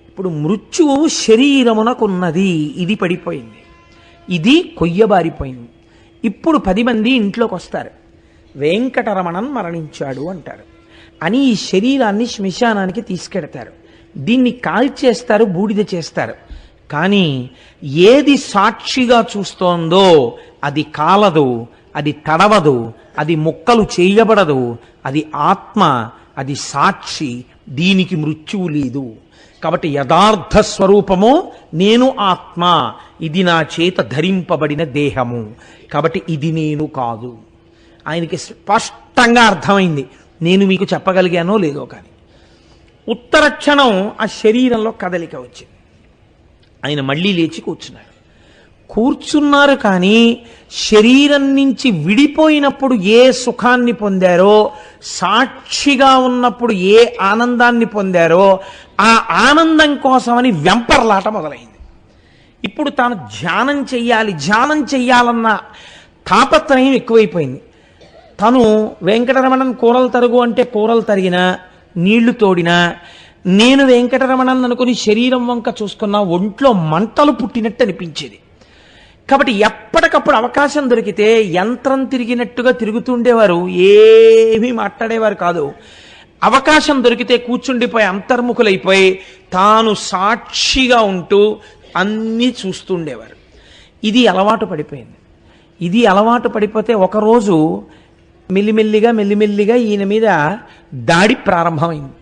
[SPEAKER 1] ఇప్పుడు మృత్యువు శరీరమునకున్నది, ఇది పడిపోయింది, ఇది కొయ్యబారిపోయింది. ఇప్పుడు 10 మంది ఇంట్లోకి వస్తారు, వెంకటరమణన్ మరణించాడు అంటారు అని ఈ శరీరాన్ని శ్మశానానికి తీసుకెడతారు. దీన్ని కాల్చేస్తారు, బూడిద చేస్తారు. కానీ ఏది సాక్షిగా చూస్తోందో అది కాలదు, అది తడవదు, అది ముక్కలు చేయబడదు, అది ఆత్మ, అది సాక్షి. దీనికి మృత్యువు లేదు. కాబట్టి యథార్థ స్వరూపము నేను ఆత్మ, ఇది నా చేత ధరింపబడిన దేహము, కాబట్టి ఇది నేను కాదు. ఆయనకి స్పష్టంగా అర్థమైంది. నేను మీకు చెప్పగలిగానో లేదో కానీ ఉత్తర క్షణం ఆ శరీరంలో కదలిక వచ్చింది. ఆయన మళ్ళీ లేచి కూర్చున్నారు. కానీ శరీరం నుంచి విడిపోయినప్పుడు ఏ సుఖాన్ని పొందారో, సాక్షిగా ఉన్నప్పుడు ఏ ఆనందాన్ని పొందారో ఆ ఆనందం కోసమని వెంపర్లాట మొదలైంది. ఇప్పుడు తాను ధ్యానం చెయ్యాలన్న తాపత్రయం ఎక్కువైపోయింది. తను వెంకటరమణన్ కూరలు తరుగు అంటే కూరలు తరిగినా, నీళ్లు తోడినా, నేను వెంకటరమణన్ అనుకుని శరీరం వంక చూసుకున్న ఒంట్లో మంటలు పుట్టినట్టు అనిపించేది. కాబట్టి ఎప్పటికప్పుడు అవకాశం దొరికితే యంత్రం తిరిగినట్టుగా తిరుగుతుండేవారు, ఏమీ మాట్లాడేవారు కాదు. అవకాశం దొరికితే కూర్చుండిపోయి అంతర్ముఖులైపోయి తాను సాక్షిగా ఉంటూ అన్నీ చూస్తుండేవారు. ఇది అలవాటు పడిపోయింది. ఇది అలవాటు పడిపోతే ఒకరోజు మెల్లిమెల్లిగా ఈయన మీద దాడి ప్రారంభమైంది.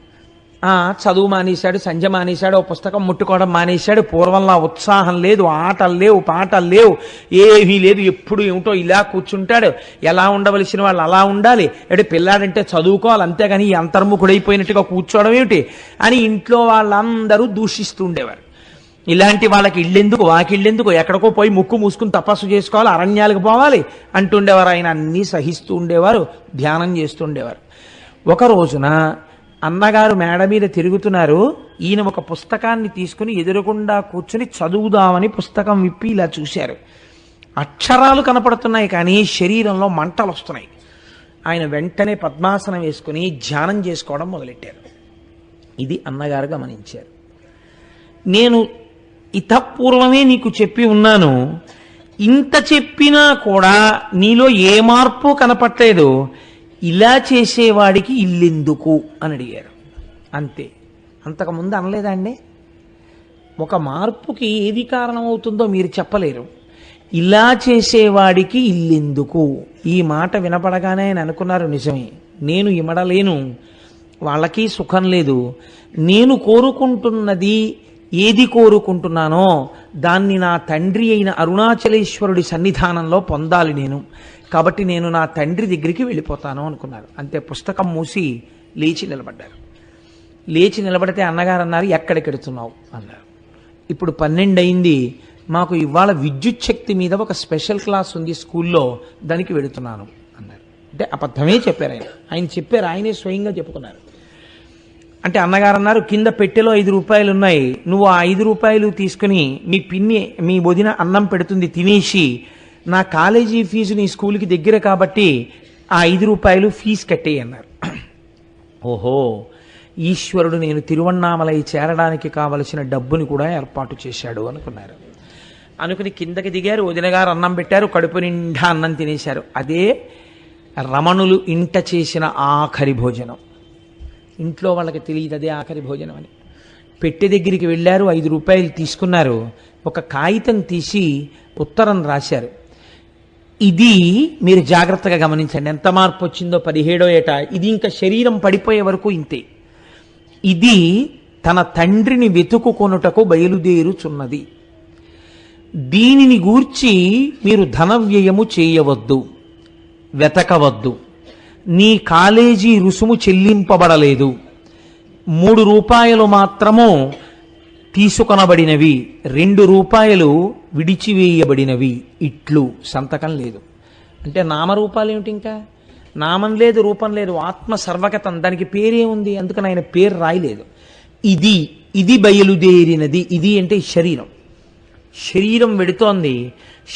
[SPEAKER 1] చదువు మానేశాడు, సంధ్య మానేశాడు, ఓ పుస్తకం ముట్టుకోవడం మానేశాడు. పూర్వంలా ఉత్సాహం లేదు, ఆటలు లేవు, పాటలు లేవు, ఏమీ లేదు. ఎప్పుడు ఏమిటో ఇలా కూర్చుంటాడు. ఎలా ఉండవలసిన వాళ్ళు అలా ఉండాలి, అంటే పిల్లాడంటే చదువుకోవాలి, అంతేగాని ఈ అంతర్ముఖుడైపోయినట్టుగా కూర్చోవడం ఏమిటి అని ఇంట్లో వాళ్ళందరూ దూషిస్తూ ఉండేవారు. ఇలాంటి వాళ్ళకి ఇళ్ళెందుకు, వాకిళ్ళెందుకు, ఎక్కడికో పోయి ముక్కు మూసుకుని తపస్సు చేసుకోవాలి, అరణ్యాలకు పోవాలి అంటుండేవారు. ఆయన అన్నీ సహిస్తూ ఉండేవారు, ధ్యానం చేస్తుండేవారు. ఒక రోజున అన్నగారు మేడ మీద తిరుగుతున్నారు. ఈయన ఒక పుస్తకాన్ని తీసుకుని ఎదురుగుండా కూర్చుని చదువుదామని పుస్తకం విప్పి ఇలా చూశారు. అక్షరాలు కనపడుతున్నాయి కానీ శరీరంలో మంటలు వస్తున్నాయి. ఆయన వెంటనే పద్మాసనం వేసుకుని ధ్యానం చేసుకోవడం మొదలెట్టారు. ఇది అన్నగారు గమనించారు. నేను ఇతపూర్వమే నీకు చెప్పి ఉన్నాను, ఇంత చెప్పినా కూడా నీలో ఏ మార్పు కనపట్లేదు, ఇలా చేసేవాడికి ఇల్లెందుకు అని అడిగారు. అంతే, అంతకుముందు అనలేదండి. ఒక మార్పుకి ఏది కారణమవుతుందో మీరు చెప్పలేరు. ఇలా చేసేవాడికి ఇల్లెందుకు, ఈ మాట వినపడగానే ఆయన అనుకున్నారు, నిజమే, నేను ఇమడలేను, వాళ్ళకి సుఖం లేదు, నేను కోరుకుంటున్నది ఏది కోరుకుంటున్నానో దాన్ని నా తండ్రి అయిన అరుణాచలేశ్వరుడి సన్నిధానంలో పొందాలి నేను, కాబట్టి నేను నా తండ్రి దగ్గరికి వెళ్ళిపోతాను అనుకున్నారు. అంతే, పుస్తకం మూసి లేచి నిలబడ్డారు. లేచి నిలబడితే అన్నగారు అన్నారు, ఎక్కడికి వెడుతున్నావు అన్నారు. ఇప్పుడు 12 అయింది, మాకు ఇవాళ విద్యుత్ శక్తి మీద ఒక స్పెషల్ క్లాస్ ఉంది స్కూల్లో, దానికి వెడుతున్నాను అన్నారు. అంటే అబద్ధమే చెప్పారు ఆయన చెప్పారు, ఆయనే స్వయంగా చెప్పుకున్నారు. అంటే అన్నగారు అన్నారు, కింద పెట్టెలో 5 రూపాయలు ఉన్నాయి, నువ్వు ఆ 5 రూపాయలు తీసుకుని మీ పిన్ని, మీ వదిన అన్నం పెడుతుంది, తినేసి నా కాలేజీ ఫీజు నీ స్కూల్కి దగ్గర కాబట్టి ఆ 5 రూపాయలు ఫీజు కట్టేయి అన్నారు. ఓహో, ఈశ్వరుడు నేను తిరువన్నామలై చేరడానికి కావలసిన డబ్బుని కూడా ఏర్పాటు చేశాడు అనుకున్నారు. అనుకుని కిందకి దిగారు, వదిన గారు అన్నం పెట్టారు, కడుపు నిండా అన్నం తినేశారు. అదే రమణులు ఇంట చేసిన ఆఖరి భోజనం. ఇంట్లో వాళ్ళకి తెలియదు అదే ఆఖరి భోజనం అని. పెట్టె దగ్గరికి వెళ్ళారు, 5 రూపాయలు తీసుకున్నారు, ఒక కాగితం తీసి ఉత్తరం రాశారు. ఇది మీరు జాగ్రత్తగా గమనించండి, ఎంత మార్పు వచ్చిందో 17వ ఏట. ఇది ఇంకా శరీరం పడిపోయే వరకు ఇంతే. ఇది తన తండ్రిని వెతుకుకొనుటకు బయలుదేరుచున్నది. దీనిని గూర్చి మీరు ధనవ్యయము చేయవద్దు, వెతకవద్దు, నీ కాలేజీ రుసుము చెల్లింపబడలేదు, రూపాయలు మాత్రము తీసుకొనబడినవి, 2 రూపాయలు విడిచివేయబడినవి, ఇట్లు సంతకం లేదు. అంటే నామరూపాలు ఏమిటి? ఇంకా నామం లేదు, రూపం లేదు, ఆత్మ సర్వగతం, దానికి పేరే ఉంది, అందుకని ఆయన పేరు రాయలేదు. ఇది బయలుదేరినది. ఇది అంటే శరీరం. శరీరం వెడుతోంది,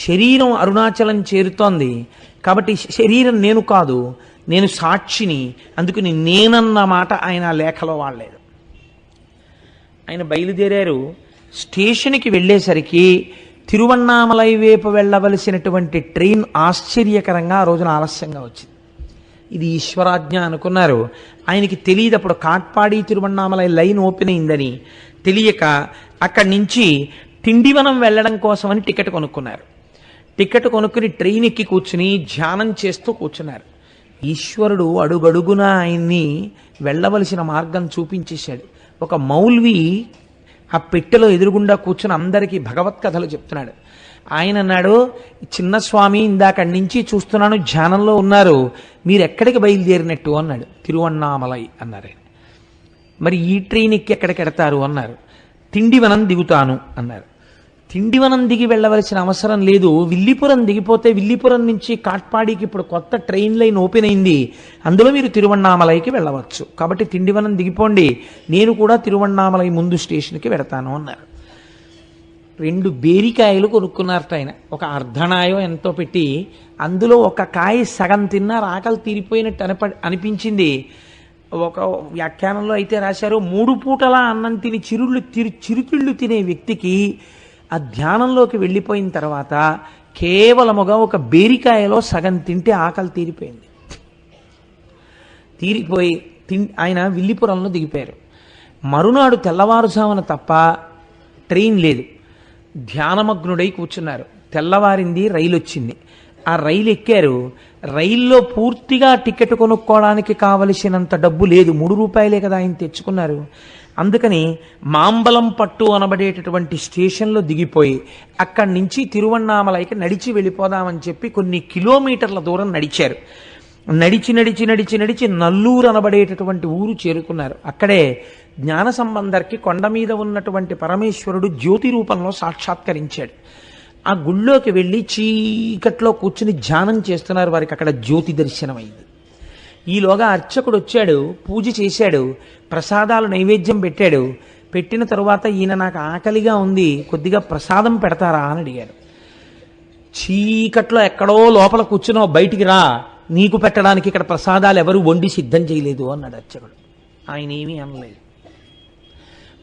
[SPEAKER 1] శరీరం అరుణాచలం చేరుతోంది. కాబట్టి శరీరం నేను కాదు, నేను సాక్షిని. అందుకని నేనన్న మాట ఆయన లేఖలో వాడలేదు. ఆయన బయలుదేరారు. స్టేషన్కి వెళ్ళేసరికి తిరువన్నామలై వైపు వెళ్ళవలసినటువంటి ట్రైన్ ఆశ్చర్యకరంగా ఆ రోజున ఆలస్యంగా వచ్చింది. ఇది ఈశ్వరాజ్ఞ అనుకున్నారు. ఆయనకి తెలియదు అప్పుడు కాట్పాడి తిరువన్నామలై లైన్ ఓపెన్ అయిందని. తెలియక అక్కడి నుంచి తిండివనం వెళ్ళడం కోసమని టికెట్ కొనుక్కున్నారు. టికెట్ కొనుక్కుని ట్రైన్ ఎక్కి కూర్చుని ధ్యానం చేస్తూ కూర్చున్నారు. ఈశ్వరుడు అడుగడుగున ఆయన్ని వెళ్ళవలసిన మార్గం చూపించేశాడు. ఒక మౌల్వి ఆ పెట్టెలో ఎదురుగుండా కూర్చుని అందరికీ భగవత్కథలు చెప్తున్నాడు. ఆయన అన్నాడు, చిన్న స్వామి ఇందాకడి నుంచి చూస్తున్నాను ధ్యానంలో ఉన్నారు, మీరు ఎక్కడికి బయలుదేరినట్టు అన్నాడు. తిరువన్నామలై అన్నారు. మరి ఈ ట్రైన్ ఎక్కి ఎక్కడికి ఎడతారు అన్నారు. తిండివనం దిగుతాను అన్నారు. తిండివనం దిగి వెళ్ళవలసిన అవసరం లేదు, విల్లిపురం దిగిపోతే విల్లిపురం నుంచి కాట్పాడికి ఇప్పుడు కొత్త ట్రైన్ లైన్ ఓపెన్ అయింది, అందులో మీరు తిరువన్నామలైకి వెళ్ళవచ్చు. కాబట్టి తిండివనం దిగిపోండి, నేను కూడా తిరువన్నామలై ముందు స్టేషన్కి వెడతాను అన్నారు. 2 బేరికాయలు కొనుక్కున్నారట ఆయన. ఒక అర్ధనాయో ఎంతో పెట్టి అందులో ఒక కాయ సగం తిన్నారు, ఆకలి తీరిపోయినట్టు అనిపించింది. ఒక వ్యాఖ్యానంలో అయితే రాశారు, 3 పూటలా అన్నం తిని చిరుతిళ్ళు తినే వ్యక్తికి ఆ ధ్యానంలోకి వెళ్ళిపోయిన తర్వాత కేవలముగా ఒక బేరికాయలో సగం తింటే ఆకలి తీరిపోయి ఆయన విల్లిపురంలో దిగిపోయారు. మరునాడు తెల్లవారుజామున తప్ప ట్రైన్ లేదు. ధ్యానమగ్నుడై కూర్చున్నారు. తెల్లవారింది, రైలు వచ్చింది. ఆ రైలు ఎక్కారు. రైల్లో పూర్తిగా టికెట్ కొనుక్కోవడానికి కావలసినంత డబ్బు లేదు, 3 రూపాయలే కదా ఆయన తెచ్చుకున్నారు. అందుకని మాంబలం పట్టు అనబడేటటువంటి స్టేషన్లో దిగిపోయి అక్కడి నుంచి తిరువన్నామలైకి నడిచి వెళ్ళిపోదామని చెప్పి కొన్ని కిలోమీటర్ల దూరం నడిచారు. నడిచి నల్లూరు అనబడేటటువంటి ఊరు చేరుకున్నారు. అక్కడే జ్ఞాన సంబంధర్కి కొండ మీద ఉన్నటువంటి పరమేశ్వరుడు జ్యోతి రూపంలో సాక్షాత్కరించాడు. ఆ గుళ్ళోకి వెళ్ళి చీకట్లో కూర్చుని ధ్యానం చేస్తున్నారు. వారికి అక్కడ జ్యోతి దర్శనమైంది. ఈలోగా అర్చకుడు వచ్చాడు, పూజ చేశాడు, ప్రసాదాలు నైవేద్యం పెట్టాడు. పెట్టిన తరువాత ఈయన నాకు ఆకలిగా ఉంది, కొద్దిగా ప్రసాదం పెడతారా అని అడిగాడు. చీకట్లో ఎక్కడో లోపల కూర్చున్నావు, బయటికి రా, నీకు పెట్టడానికి ఇక్కడ ప్రసాదాలు ఎవరు వండి సిద్ధం చేయలేదు అన్నాడు అర్చకుడు. ఆయన ఏమీ అనలేదు.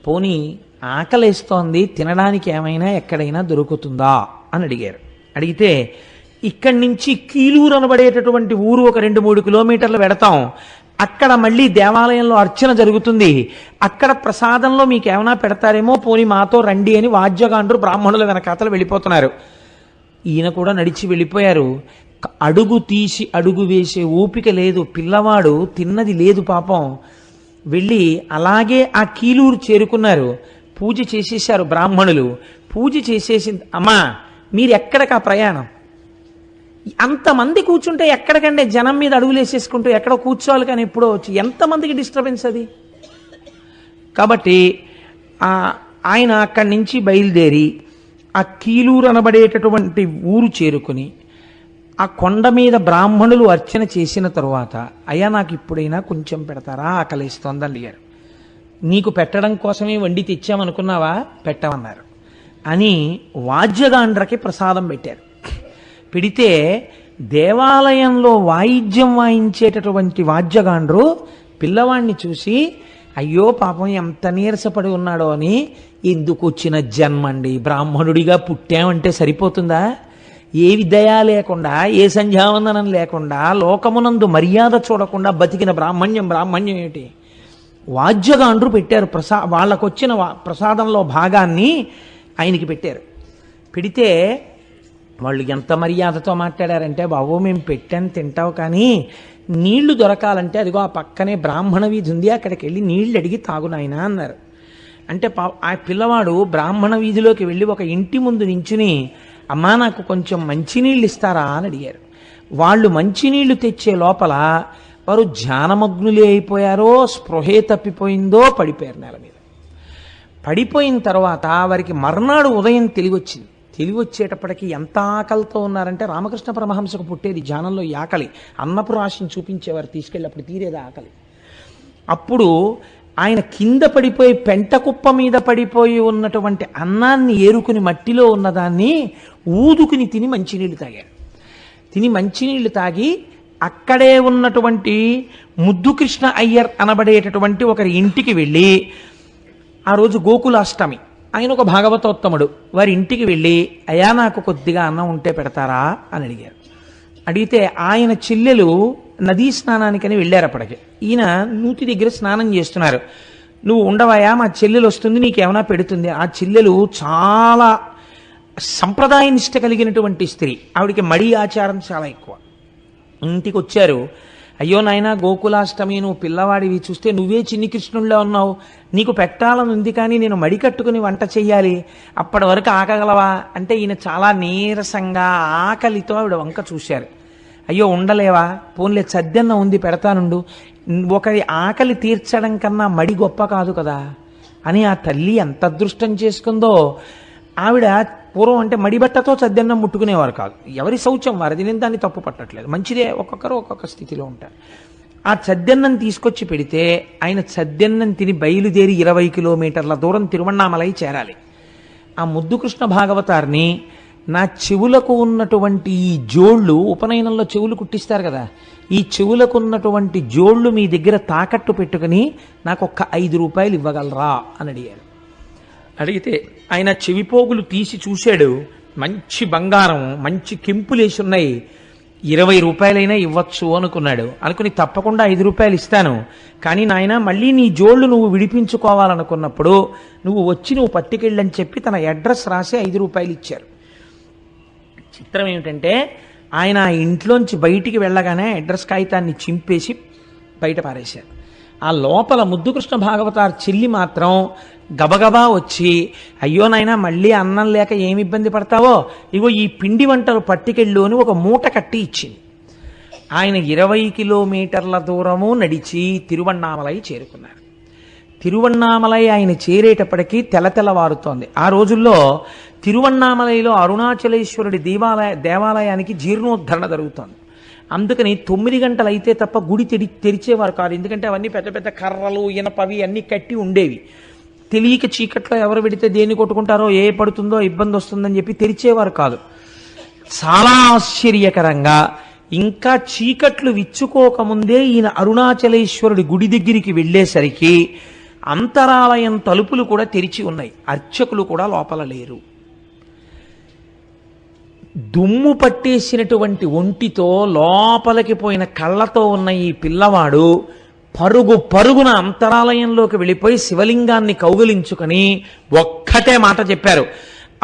[SPEAKER 1] పోనీ ఆకలేస్తోంది, తినడానికి ఏమైనా ఎక్కడైనా దొరుకుతుందా అని అడిగారు. అడిగితే ఇక్కడి నుంచి కీలూరు అనబడేటటువంటి ఊరు ఒక 2-3 కిలోమీటర్లు వెడతాం, అక్కడ మళ్ళీ దేవాలయంలో అర్చన జరుగుతుంది, అక్కడ ప్రసాదంలో మీకు ఏమైనా పెడతారేమో, పోనీ మాతో రండి అని వాద్యగాండ్రు బ్రాహ్మణుల వెనకాతలు వెళ్ళిపోతున్నారు. ఈయన కూడా నడిచి వెళ్ళిపోయారు. అడుగు తీసి అడుగు వేసే ఓపిక లేదు, పిల్లవాడు తిన్నది లేదు పాపం. వెళ్ళి అలాగే ఆ కీలూరు చేరుకున్నారు. పూజ చేసేశారు బ్రాహ్మణులు. పూజ చేసేసి, అమ్మా మీరు ఎక్కడికి ఆ ప్రయాణం, అంతమంది కూర్చుంటే ఎక్కడికంటే జనం మీద అడుగులు వేసేసుకుంటూ ఎక్కడో కూర్చోవాలి, కానీ ఎప్పుడో వచ్చి ఎంతమందికి డిస్టర్బెన్స్ అది. కాబట్టి ఆయన అక్కడి నుంచి బయలుదేరి ఆ కీలూరు అనబడేటటువంటి ఊరు చేరుకుని ఆ కొండ మీద బ్రాహ్మణులు అర్చన చేసిన తరువాత, అయ్యా నాకు ఇప్పుడైనా కొంచెం పెడతారా, ఆకలిస్తోందని అడిగారు. నీకు పెట్టడం కోసమే వండి తెచ్చామనుకున్నావా, పెట్టమన్నారు అని వాద్యగాండ్రకి ప్రసాదం పెట్టారు. పెడితే దేవాలయంలో వాయిద్యం వాయించేటటువంటి వాద్యగాండ్రు పిల్లవాడిని చూసి, అయ్యో పాపం ఎంత నీరసపడి ఉన్నాడో అని, ఎందుకు వచ్చిన జన్మండి, బ్రాహ్మణుడిగా పుట్టామంటే సరిపోతుందా, ఏ దయ లేకుండా, ఏ సంధ్యావందనం లేకుండా, లోకమునందు మర్యాద చూడకుండా బతికిన బ్రాహ్మణ్యం ఏమిటి? వాద్యగాండ్రు పెట్టారు. వాళ్ళకొచ్చిన ప్రసాదంలో భాగాన్ని ఆయనకి పెట్టారు. పెడితే వాళ్ళు ఎంత మర్యాదతో మాట్లాడారంటే, బాబు మేము పెట్టాను తింటావు, కానీ నీళ్లు దొరకాలంటే అదిగో ఆ పక్కనే బ్రాహ్మణ వీధి ఉంది, అక్కడికి వెళ్ళి నీళ్లు అడిగి తాగునాయనా అన్నారు. అంటే ఆ పిల్లవాడు బ్రాహ్మణ వీధిలోకి వెళ్ళి ఒక ఇంటి ముందు నించుని, అమ్మా నాకు కొంచెం మంచినీళ్ళు ఇస్తారా అని అడిగారు. వాళ్ళు మంచినీళ్లు తెచ్చే లోపల వారు ధ్యానమగ్నులే అయిపోయారో, స్పృహే తప్పిపోయిందో, పడిపోయారు నేల మీద. పడిపోయిన తర్వాత వారికి మర్నాడు ఉదయం తెలివొచ్చింది. తెలివొచ్చేటప్పటికి ఎంత ఆకలితో ఉన్నారంటే, రామకృష్ణ పరమహంసకు పుట్టేది ధ్యానంలో ఈ ఆకలి. అన్నపు రాశిని చూపించేవారు తీసుకెళ్ళి, అప్పుడు తీరేది ఆకలి. అప్పుడు ఆయన కింద పడిపోయి పెంట కుప్ప మీద పడిపోయి ఉన్నటువంటి అన్నాన్ని ఏరుకుని మట్టిలో ఉన్నదాన్ని ఊదుకుని తిని మంచినీళ్ళు తాగారు. తిని మంచినీళ్ళు తాగి అక్కడే ఉన్నటువంటి ముద్దుకృష్ణ అయ్యర్ అనబడేటటువంటి ఒకరి ఇంటికి వెళ్ళి, ఆ రోజు గోకులాష్టమి, ఆయన ఒక భాగవతోత్తముడు, వారి ఇంటికి వెళ్ళి, అయ్యా నాకు కొద్దిగా అన్నం ఉంటే పెడతారా అని అడిగారు. అడిగితే ఆయన చెల్లెలు నదీ స్నానానికని వెళ్ళారు. అప్పటికి ఈయన నూతి దగ్గర స్నానం చేస్తున్నారు. నువ్వు ఉండవయా, మా చెల్లెలు వస్తుంది, నీకేమైనా పెడుతుంది. ఆ చెల్లెలు చాలా సంప్రదాయ నిష్ట కలిగినటువంటి స్త్రీ, ఆవిడికి మడి ఆచారం చాలా ఎక్కువ. ఇంటికి వచ్చారు. అయ్యో నాయనా, గోకులాష్టమి, నువ్వు పిల్లవాడివి, చూస్తే నువ్వే చిన్ని కృష్ణుల్లో ఉన్నావు, నీకు పెట్టాలని ఉంది, కానీ నేను మడి కట్టుకుని వంట చెయ్యాలి, అప్పటి వరకు ఆకగలవా అంటే ఈయన చాలా నీరసంగా ఆకలితో ఆవిడ వంక చూశారు. అయ్యో ఉండలేవా, పోన్లే సద్దెన్న ఉంది పెడతానుండు, ఒకరి ఆకలి తీర్చడం కన్నా మడి గొప్ప కాదు కదా అని ఆ తల్లి ఎంత అదృష్టం చేసుకుందో. ఆవిడ పూర్వం అంటే మడిబట్టతో సద్దెన్నం ముట్టుకునేవారు కాదు, ఎవరి శౌచం వారిది, నేను దాన్ని తప్పు పట్టట్లేదు, మంచిదే, ఒక్కొక్కరు ఒక్కొక్క స్థితిలో ఉంటారు. ఆ సద్దెన్నం తీసుకొచ్చి పెడితే ఆయన సద్దెన్నం తిని బయలుదేరి 20 కిలోమీటర్ల దూరం తిరువణ్ణామలై చేరాలి. ఆ ముద్దుకృష్ణ భాగవతారిని, నా చెవులకు ఉన్నటువంటి ఈ జోళ్ళు, ఉపనయనంలో చెవులు కుట్టిస్తారు కదా, ఈ చెవులకు ఉన్నటువంటి జోళ్ళు మీ దగ్గర తాకట్టు పెట్టుకుని నాకు ఒక్క 5 రూపాయలు ఇవ్వగలరా అని అడిగారు. అడిగితే ఆయన చెవిపోగులు తీసి చూశాడు, మంచి బంగారం, మంచి కెంపులేసి ఉన్నాయి, 20 రూపాయలైనా ఇవ్వచ్చు అనుకున్నాడు. అనుకుని తప్పకుండా 5 రూపాయలు ఇస్తాను, కానీ నాయన మళ్ళీ నీ జోళ్ళు నువ్వు విడిపించుకోవాలనుకున్నప్పుడు నువ్వు వచ్చి నువ్వు పట్టుకెళ్ళని చెప్పి తన అడ్రస్ రాసి 5 రూపాయలు ఇచ్చారు. చిత్రం ఏమిటంటే, ఆయన ఆ ఇంట్లోంచి బయటికి వెళ్ళగానే అడ్రస్ కాగితాన్ని చింపేసి బయట పారేశారు. ఆ లోపల ముద్దుకృష్ణ భాగవతార్ చెల్లి మాత్రం గబగబా వచ్చి, అయ్యో నాయనా, మళ్ళీ అన్నం లేక ఏమి ఇబ్బంది పడతావో, ఇగో ఈ పిండి వంటలు పట్టుకెళ్ళు అని ఒక మూట కట్టి ఇచ్చింది. ఆయన 20 కిలోమీటర్ల దూరము నడిచి తిరువణ్ణామలై చేరుకున్నారు. తిరువణ్ణామలై ఆయన చేరేటప్పటికీ తెల్లవారుతోంది. ఆ రోజుల్లో తిరువణ్ణామలైలో అరుణాచలేశ్వరుడి దేవాలయానికి జీర్ణోద్ధరణ జరుగుతోంది. అందుకని 9 గంటలు అయితే తప్ప గుడి తెరిచేవారు కాదు, ఎందుకంటే అవన్నీ పెద్ద పెద్ద కర్రలు, ఇనపవి అన్నీ కట్టి ఉండేవి. తెలియక చీకట్లో ఎవరు పెడితే దేన్ని కొట్టుకుంటారో, ఏ పడుతుందో ఇబ్బంది వస్తుందని చెప్పి తెరిచేవారు కాదు. చాలా ఆశ్చర్యకరంగా ఇంకా చీకట్లు విచ్చుకోకముందే ఈయన అరుణాచలేశ్వరుడి గుడి దగ్గరికి వెళ్ళేసరికి అంతరాలయం తలుపులు కూడా తెరిచి ఉన్నాయి, అర్చకులు కూడా లోపల లేరు. దుమ్ము పట్టేసినటువంటి ఒంటితో లోపలికి పోయిన కళ్ళతో ఉన్న ఈ పిల్లవాడు పరుగున అంతరాలయంలోకి వెళ్ళిపోయి శివలింగాన్ని కౌగిలించుకొని ఒక్కటే మాట చెప్పారు,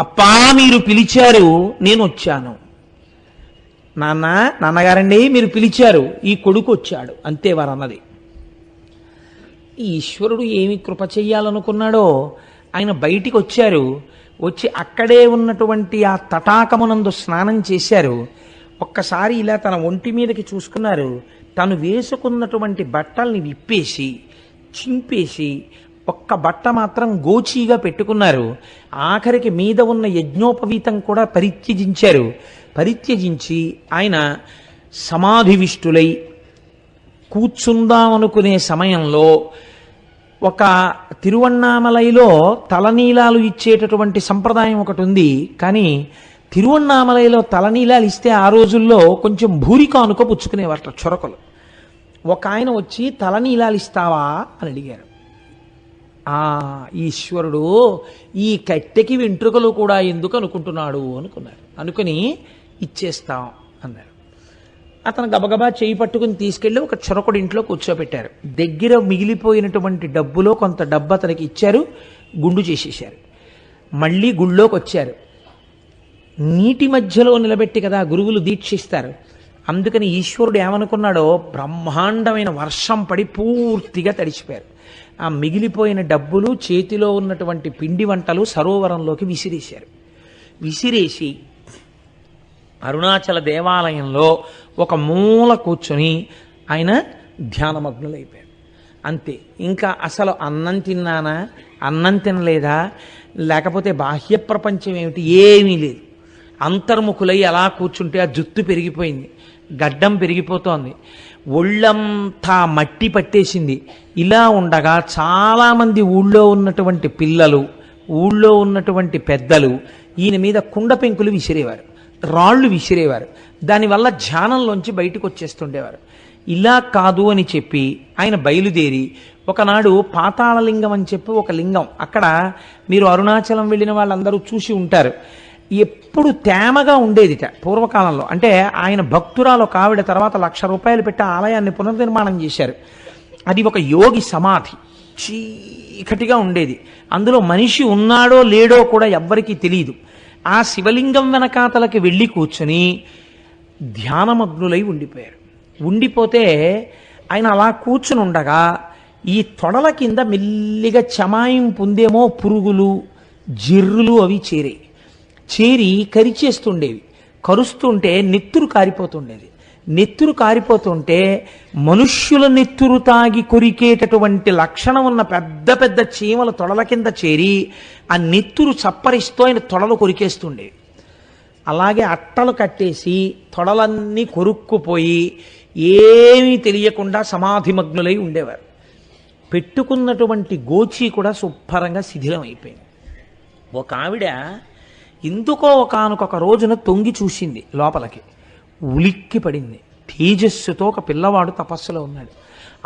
[SPEAKER 1] అప్పా మీరు పిలిచారు, నేను వచ్చాను. నాన్నగారండి మీరు పిలిచారు, ఈ కొడుకు వచ్చాడు, అంతే వారు అన్నది. ఈశ్వరుడు ఏమి కృప చెయ్యాలనుకున్నాడో ఆయన బయటికి వచ్చారు. వచ్చి అక్కడే ఉన్నటువంటి ఆ తటాకమునందు స్నానం చేశారు. ఒక్కసారి ఇలా తన ఒంటి మీదకి చూసుకున్నారు. తను వేసుకున్నటువంటి బట్టల్ని విప్పేసి చింపేసి ఒక్క బట్ట మాత్రం గోచీగా పెట్టుకున్నారు. ఆఖరికి మీద ఉన్న యజ్ఞోపవీతం కూడా పరిత్యజించారు. పరిత్యజించి ఆయన సమాధివిష్టులై కూర్చుందామనుకునే సమయంలో ఒక తిరువణ్ణామలైలో తలనీలాలు ఇచ్చేటటువంటి సంప్రదాయం ఒకటి ఉంది. కానీ తిరువణ్ణామలైలో తలనీలాలు ఇస్తే ఆ రోజుల్లో కొంచెం భూరికానుక పుచ్చుకునేవారట చొరకలు. ఒక ఆయన వచ్చి తలనీలాలు ఇస్తావా అని అడిగారు. ఈశ్వరుడు ఈ కట్టెకి వెంట్రుకలు కూడా ఎందుకు అనుకుంటున్నాడు అనుకున్నారు. అనుకుని ఇచ్చేస్తాం అన్నారు. అతను గబగబా చేయి పట్టుకుని తీసుకెళ్లి ఒక చొరకుడి ఇంట్లో కూర్చోబెట్టారు. దగ్గర మిగిలిపోయినటువంటి డబ్బులో కొంత డబ్బు అతనికి ఇచ్చారు, గుండు చేసేశారు. మళ్ళీ గుళ్ళోకి వచ్చారు. నీటి మధ్యలో నిలబెట్టి కదా గురువులు దీక్షిస్తారు. అందుకని ఈశ్వరుడు ఏమనుకున్నాడో బ్రహ్మాండమైన వర్షం పడి పూర్తిగా తడిచిపోయారు. ఆ మిగిలిపోయిన డబ్బులు, చేతిలో ఉన్నటువంటి పిండి వంటలు సరోవరంలోకి విసిరేశారు. విసిరేసి అరుణాచల దేవాలయంలో ఒక మూల కూర్చొని ఆయన ధ్యానమగ్నులైపోయారు. అంతే. ఇంకా అసలు అన్నం తిన్నానా, అన్నం తినలేదా, లేకపోతే బాహ్య ప్రపంచం ఏమిటి, ఏమీ లేదు. అంతర్ముఖులై ఎలా కూర్చుంటే ఆ జుత్తు పెరిగిపోయింది, గడ్డం పెరిగిపోతోంది, ఒళ్ళంతా మట్టి పట్టేసింది. ఇలా ఉండగా చాలామంది ఊళ్ళో ఉన్నటువంటి పిల్లలు, ఊళ్ళో ఉన్నటువంటి పెద్దలు ఈయన మీద కుండ పెంకులు విసిరేవారు, రాళ్ళు విసిరేవారు. దానివల్ల ధ్యానంలోంచి బయటకు వచ్చేస్తుండేవారు. ఇలా కాదు అని చెప్పి ఆయన బయలుదేరి ఒకనాడు పాతాళలింగం అని చెప్పి ఒక లింగం, అక్కడ మీరు అరుణాచలం వెళ్ళిన వాళ్ళందరూ చూసి ఉంటారు, ఎప్పుడు తేమగా ఉండేదిట పూర్వకాలంలో. అంటే ఆయన భక్తురాలు ఒక ఆవిడ తర్వాత 1,00,000 రూపాయలు పెట్టి ఆలయాన్ని పునర్నిర్మాణం చేశారు. అది ఒక యోగి సమాధి, చీకటిగా ఉండేది. అందులో మనిషి ఉన్నాడో లేడో కూడా ఎవ్వరికీ తెలియదు. ఆ శివలింగం వెనకాతలకి వెళ్ళి కూర్చొని ధ్యానమగ్నులై ఉండిపోయారు. ఉండిపోతే ఆయన అలా కూర్చుని ఉండగా ఈ తొడల కింద మెల్లిగా చమాయింపు ఉందేమో పురుగులు, జిర్రులు అవి చేరి కరిచేస్తుండేవి. కరుస్తుంటే నెత్తురు కారిపోతుండేది. నెత్తురు కారిపోతుంటే మనుష్యుల నెత్తురు తాగి కొరికేటటువంటి లక్షణం ఉన్న పెద్ద పెద్ద చీమలు తొడల కింద చేరి ఆ నెత్తురు చప్పరిస్తూ ఆయన తొడలు కొరికేస్తుండేవి. అలాగే అట్టలు కట్టేసి తొడలన్నీ కొరుక్కుపోయి ఏమీ తెలియకుండా సమాధిమగ్నులై ఉండేవారు. పెట్టుకున్నటువంటి గోచి కూడా శుభ్రంగా శిథిలం అయిపోయింది. ఒక ఆవిడ ఎందుకో ఒకానొక రోజున తొంగి చూసింది లోపలికి, ఉలిక్కి పడింది. తేజస్సుతో ఒక పిల్లవాడు తపస్సులో ఉన్నాడు.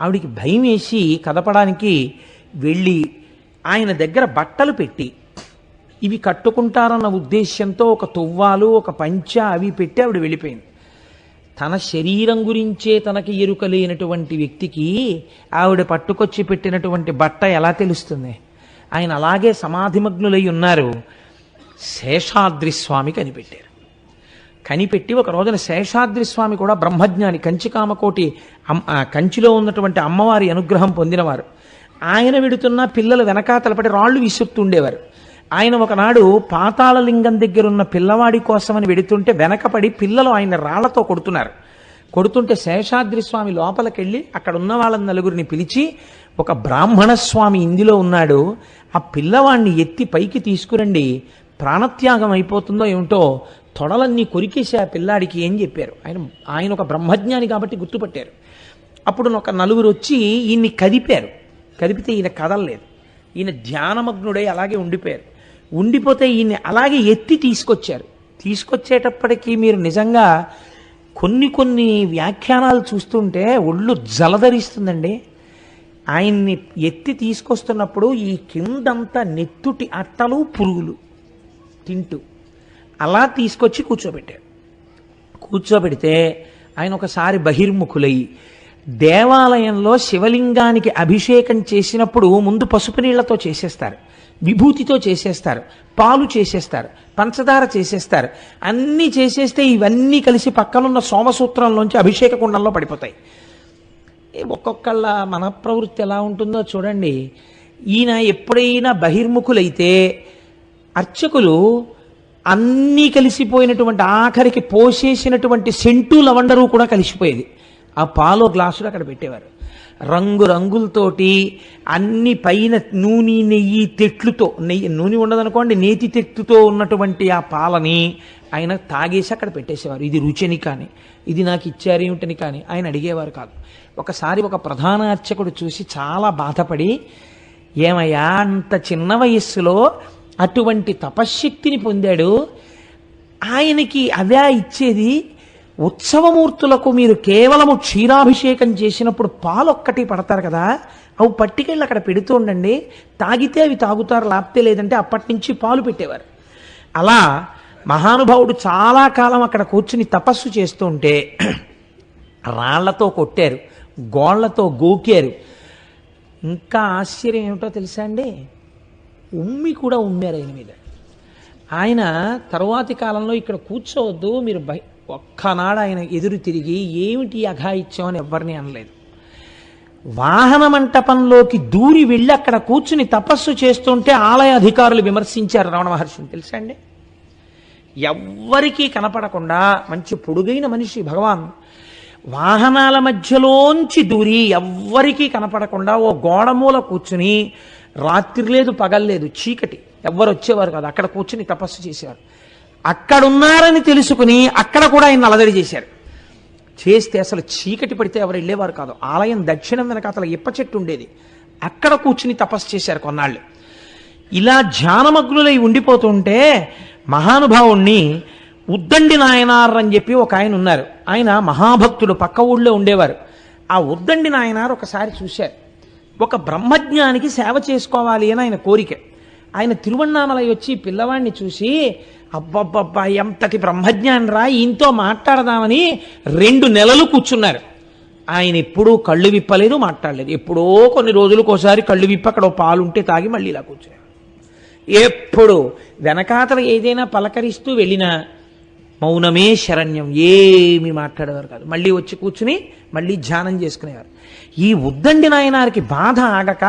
[SPEAKER 1] ఆవిడికి భయం వేసి కదపడానికి వెళ్ళి ఆయన దగ్గర బట్టలు పెట్టి ఇవి కట్టుకుంటారన్న ఉద్దేశ్యంతో ఒక తువ్వాలు, ఒక పంచ అవి పెట్టి ఆవిడ వెళ్ళిపోయింది. తన శరీరం గురించే తనకి ఎరుక లేనటువంటి వ్యక్తికి ఆవిడ పట్టుకొచ్చి పెట్టినటువంటి బట్ట ఎలా తెలుస్తుంది? ఆయన అలాగే సమాధిమగ్నులై ఉన్నారు. శేషాద్రి స్వామి కనిపెట్టారు. కనిపెట్టి ఒక రోజున శేషాద్రి స్వామి కూడా బ్రహ్మజ్ఞాని, కంచికామకోటి కంచిలో ఉన్నటువంటి అమ్మవారి అనుగ్రహం పొందినవారు. ఆయన వెడుతున్న పిల్లలు వెనకాతలపడి రాళ్ళు విసురుతుండేవారు. ఆయన ఒకనాడు పాతాళలింగం దగ్గర ఉన్న పిల్లవాడి కోసమని వెడుతుంటే వెనకపడి పిల్లలు ఆయన రాళ్లతో కొడుతుంటే శేషాద్రి స్వామి లోపలికెళ్ళి అక్కడ ఉన్న వాళ్ళని నలుగురిని పిలిచి, ఒక బ్రాహ్మణ స్వామి ఇందులో ఉన్నాడు, ఆ పిల్లవాడిని ఎత్తి పైకి తీసుకురండి, ప్రాణత్యాగం అయిపోతుందో ఏమిటో, తొడలన్నీ కొరికేసి ఆ పిల్లాడికి ఏం చెప్పారు. ఆయన ఒక బ్రహ్మజ్ఞాని కాబట్టి గుర్తుపట్టారు. అప్పుడు ఒక నలుగురు వచ్చి ఈయన్ని కదిపితే ఈయన కదలలేదు. ఈయన ధ్యానమగ్నుడై అలాగే ఉండిపోయారు. ఉండిపోతే ఈయన్ని అలాగే ఎత్తి తీసుకొచ్చేటప్పటికీ మీరు నిజంగా కొన్ని వ్యాఖ్యానాలు చూస్తుంటే ఒళ్ళు జలధరిస్తుందండి. ఆయన్ని ఎత్తి తీసుకొస్తున్నప్పుడు ఈ కిందంతా నెత్తుటి అట్టలు పురుగులు తింటూ అలా తీసుకొచ్చి కూర్చోబెడితే ఆయన ఒకసారి బహిర్ముఖులై దేవాలయంలో శివలింగానికి అభిషేకం చేసినప్పుడు ముందు పసుపు నీళ్లతో చేసేస్తారు, విభూతితో చేసేస్తారు, పాలు చేసేస్తారు, పంచదార చేసేస్తారు. అన్నీ చేసేస్తే ఇవన్నీ కలిసి పక్కనున్న సోమసూత్రంలోంచి అభిషేక కుండంలో పడిపోతాయి. ఒక్కొక్కళ్ళ మన ప్రవృత్తి ఎలా ఉంటుందో చూడండి. ఈయన ఎప్పుడైనా బహిర్ముఖులైతే అర్చకులు అన్నీ కలిసిపోయినటువంటి ఆఖరికి పోసేసినటువంటి సెంటు లవండరు కూడా కలిసిపోయేది. ఆ పాలో గ్లాసులు అక్కడ పెట్టేవారు. రంగులతోటి అన్ని పైన నూనె నెయ్యి తెట్లుతో, నూనె ఉండదనుకోండి, నేతి తెట్టుతో ఉన్నటువంటి ఆ పాలని ఆయన తాగేసి అక్కడ పెట్టేసేవారు. ఇది రుచిని కానీ, ఇది నాకు ఇచ్చారు ఏమిటని కానీ ఆయన అడిగేవారు కాదు. ఒకసారి ఒక ప్రధాన అర్చకుడు చూసి చాలా బాధపడి, ఏమయ్యా అంత చిన్న వయస్సులో అటువంటి తపశ్శక్తిని పొందాడు, ఆయనకి అవే ఇచ్చేది, ఉత్సవమూర్తులకు మీరు కేవలము క్షీరాభిషేకం చేసినప్పుడు పాలొక్కటి పడతారు కదా, అవి పట్టుకెళ్ళి అక్కడ పెడుతూ ఉండండి, తాగితే అవి తాగుతారు, లేకపోతే లేదంటే అప్పటి నుంచి పాలు పెట్టేవారు. అలా మహానుభావుడు చాలా కాలం అక్కడ కూర్చుని తపస్సు చేస్తూ ఉంటే రాళ్లతో కొట్టారు, గోళ్లతో గోకారు. ఇంకా ఆశ్చర్యం ఏమిటో తెలుసా అండి, ఉమ్మి కూడా ఉమ్మారు ఆయన మీద. ఆయన తరువాతి కాలంలో ఇక్కడ కూర్చోవద్దు మీరు ఒక్కనాడు ఆయన ఎదురు తిరిగి ఏమిటి అఘాయిత్యం అని ఎవరిని అనలేదు. వాహన మంటపంలోకి దూరి వెళ్ళి అక్కడ కూర్చుని తపస్సు చేస్తుంటే ఆలయ అధికారులు విమర్శించారు రమణ మహర్షిని. తెలుసా అండి, ఎవ్వరికీ కనపడకుండా మంచి పొడుగైన మనిషి భగవాన్, వాహనాల మధ్యలోంచి దూరి ఎవ్వరికీ కనపడకుండా ఓ గోడమూల కూర్చుని, రాత్రి లేదు పగల్లేదు, చీకటి, ఎవ్వరు వచ్చేవారు కాదు, అక్కడ కూర్చుని తపస్సు చేసేవారు. అక్కడున్నారని తెలుసుకుని అక్కడ కూడా ఆయన అలదడి చేశారు. చేస్తే అసలు చీకటి పడితే ఎవరు వెళ్ళేవారు కాదు. ఆలయం దక్షిణం వెనక అసలు ఇప్ప చెట్టు ఉండేది, అక్కడ కూర్చుని తపస్సు చేశారు కొన్నాళ్ళు. ఇలా ధ్యానమగ్నులై ఉండిపోతుంటే మహానుభావుణ్ణి ఉద్దండి నాయనార్ అని చెప్పి ఒక ఆయన ఉన్నారు. ఆయన మహాభక్తుడు, పక్క ఊళ్ళో ఉండేవారు. ఆ ఉద్దండి నాయనార్ ఒకసారి చూశారు. ఒక బ్రహ్మజ్ఞానికి సేవ చేసుకోవాలి అని ఆయన కోరిక. ఆయన తిరువణ్ణామలై వచ్చి పిల్లవాడిని చూసి, అబ్బబ్బబ్బా ఎంతటి బ్రహ్మజ్ఞాని రా, ఈయనతో మాట్లాడదామని 2 నెలలు కూర్చున్నారు. ఆయన ఎప్పుడూ కళ్ళు విప్పలేదు, మాట్లాడలేదు. ఎప్పుడో కొన్ని రోజులకోసారి కళ్ళు విప్పి అక్కడ పాలుంటే తాగి మళ్ళీ ఇలా కూర్చున్నారు. ఎప్పుడు వెనకాతల ఏదైనా పలకరిస్తూ వెళ్ళినా మౌనమే శరణ్యం, ఏమి మాట్లాడేవారు కాదు. మళ్ళీ వచ్చి కూర్చుని మళ్ళీ ధ్యానం చేసుకునేవారు. ఈ ఉద్దండి నాయనారికి బాధ ఆగక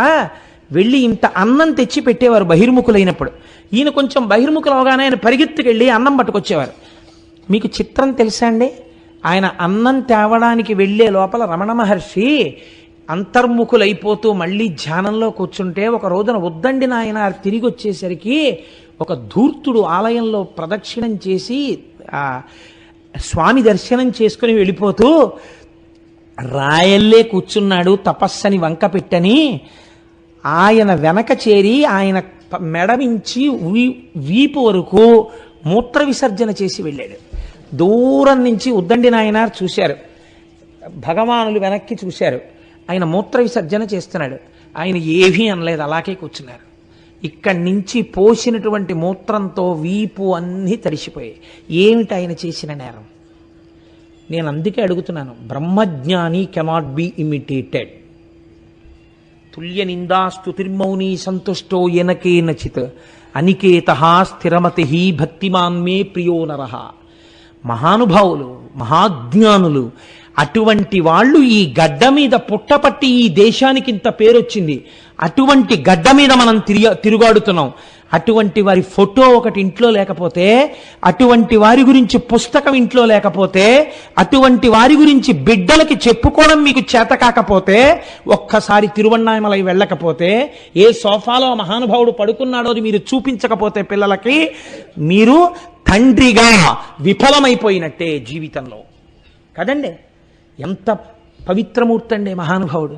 [SPEAKER 1] వెళ్ళి ఇంత అన్నం తెచ్చి పెట్టేవారు బహిర్ముఖులైనప్పుడు. ఈయన కొంచెం బహిర్ముఖులు అవగానే ఆయన పరిగెత్తుకెళ్ళి అన్నం పట్టుకొచ్చేవారు. మీకు చిత్రం తెలుసా అండి? ఆయన అన్నం తేవడానికి వెళ్లే లోపల రమణ మహర్షి అంతర్ముఖులైపోతూ మళ్ళీ ధ్యానంలో కూర్చుంటే, ఒక రోజున ఉద్దండి నాయనార్ తిరిగి వచ్చేసరికి ఒక ధూర్తుడు ఆలయంలో ప్రదక్షిణం చేసి స్వామి దర్శనం చేసుకుని వెళ్ళిపోతూ, రాయల్లే కూర్చున్నాడు తపస్సని వంక పెట్టని ఆయన వెనక చేరి ఆయన మెడమించి వీపు వరకు మూత్ర విసర్జన చేసి వెళ్ళాడు. దూరం నుంచి ఉద్దండి నాయనార్ చూశారు, భగవానులు వెనక్కి చూశారు, ఆయన మూత్ర విసర్జన చేస్తున్నాడు. ఆయన ఏమీ అనలేదు, అలాగే కూర్చున్నారు. ఇక్కడి నుంచి పోసినటువంటి మూత్రంతో వీపు అన్నీ తడిసిపోయాయి. ఏమిటి ఆయన చేసిన నేరం? నేను అందుకే అడుగుతున్నాను, బ్రహ్మజ్ఞాని కెనాట్ బి ఇమిటేటెడ్. తుల్య నిందా స్తుతిర్మౌని సంతుష్టో ఎనకేనచిత్ అనికేత స్థిరమతి భక్తిమాన్మే ప్రియో నరః. మహానుభావులు, మహాజ్ఞానులు, అటువంటి వాళ్ళు ఈ గడ్డ మీద పుట్టపట్టి ఈ దేశానికి ఇంత పేరొచ్చింది. అటువంటి గడ్డ మీద మనం తిరుగాడుతున్నాం. అటువంటి వారి ఫోటో ఒకటి ఇంట్లో లేకపోతే, అటువంటి వారి గురించి పుస్తకం ఇంట్లో లేకపోతే, అటువంటి వారి గురించి బిడ్డలకి చెప్పుకోవడం మీకు చేత కాకపోతే, ఒక్కసారి తిరువణ్ణామలై వెళ్ళకపోతే, ఏ సోఫాలో మహానుభావుడు పడుకున్నాడో అది మీరు చూపించకపోతే పిల్లలకి, మీరు తండ్రిగా విఫలమైపోయినట్టే జీవితంలో. కదండి? ఎంత పవిత్రమూర్తి అండి మహానుభావుడు.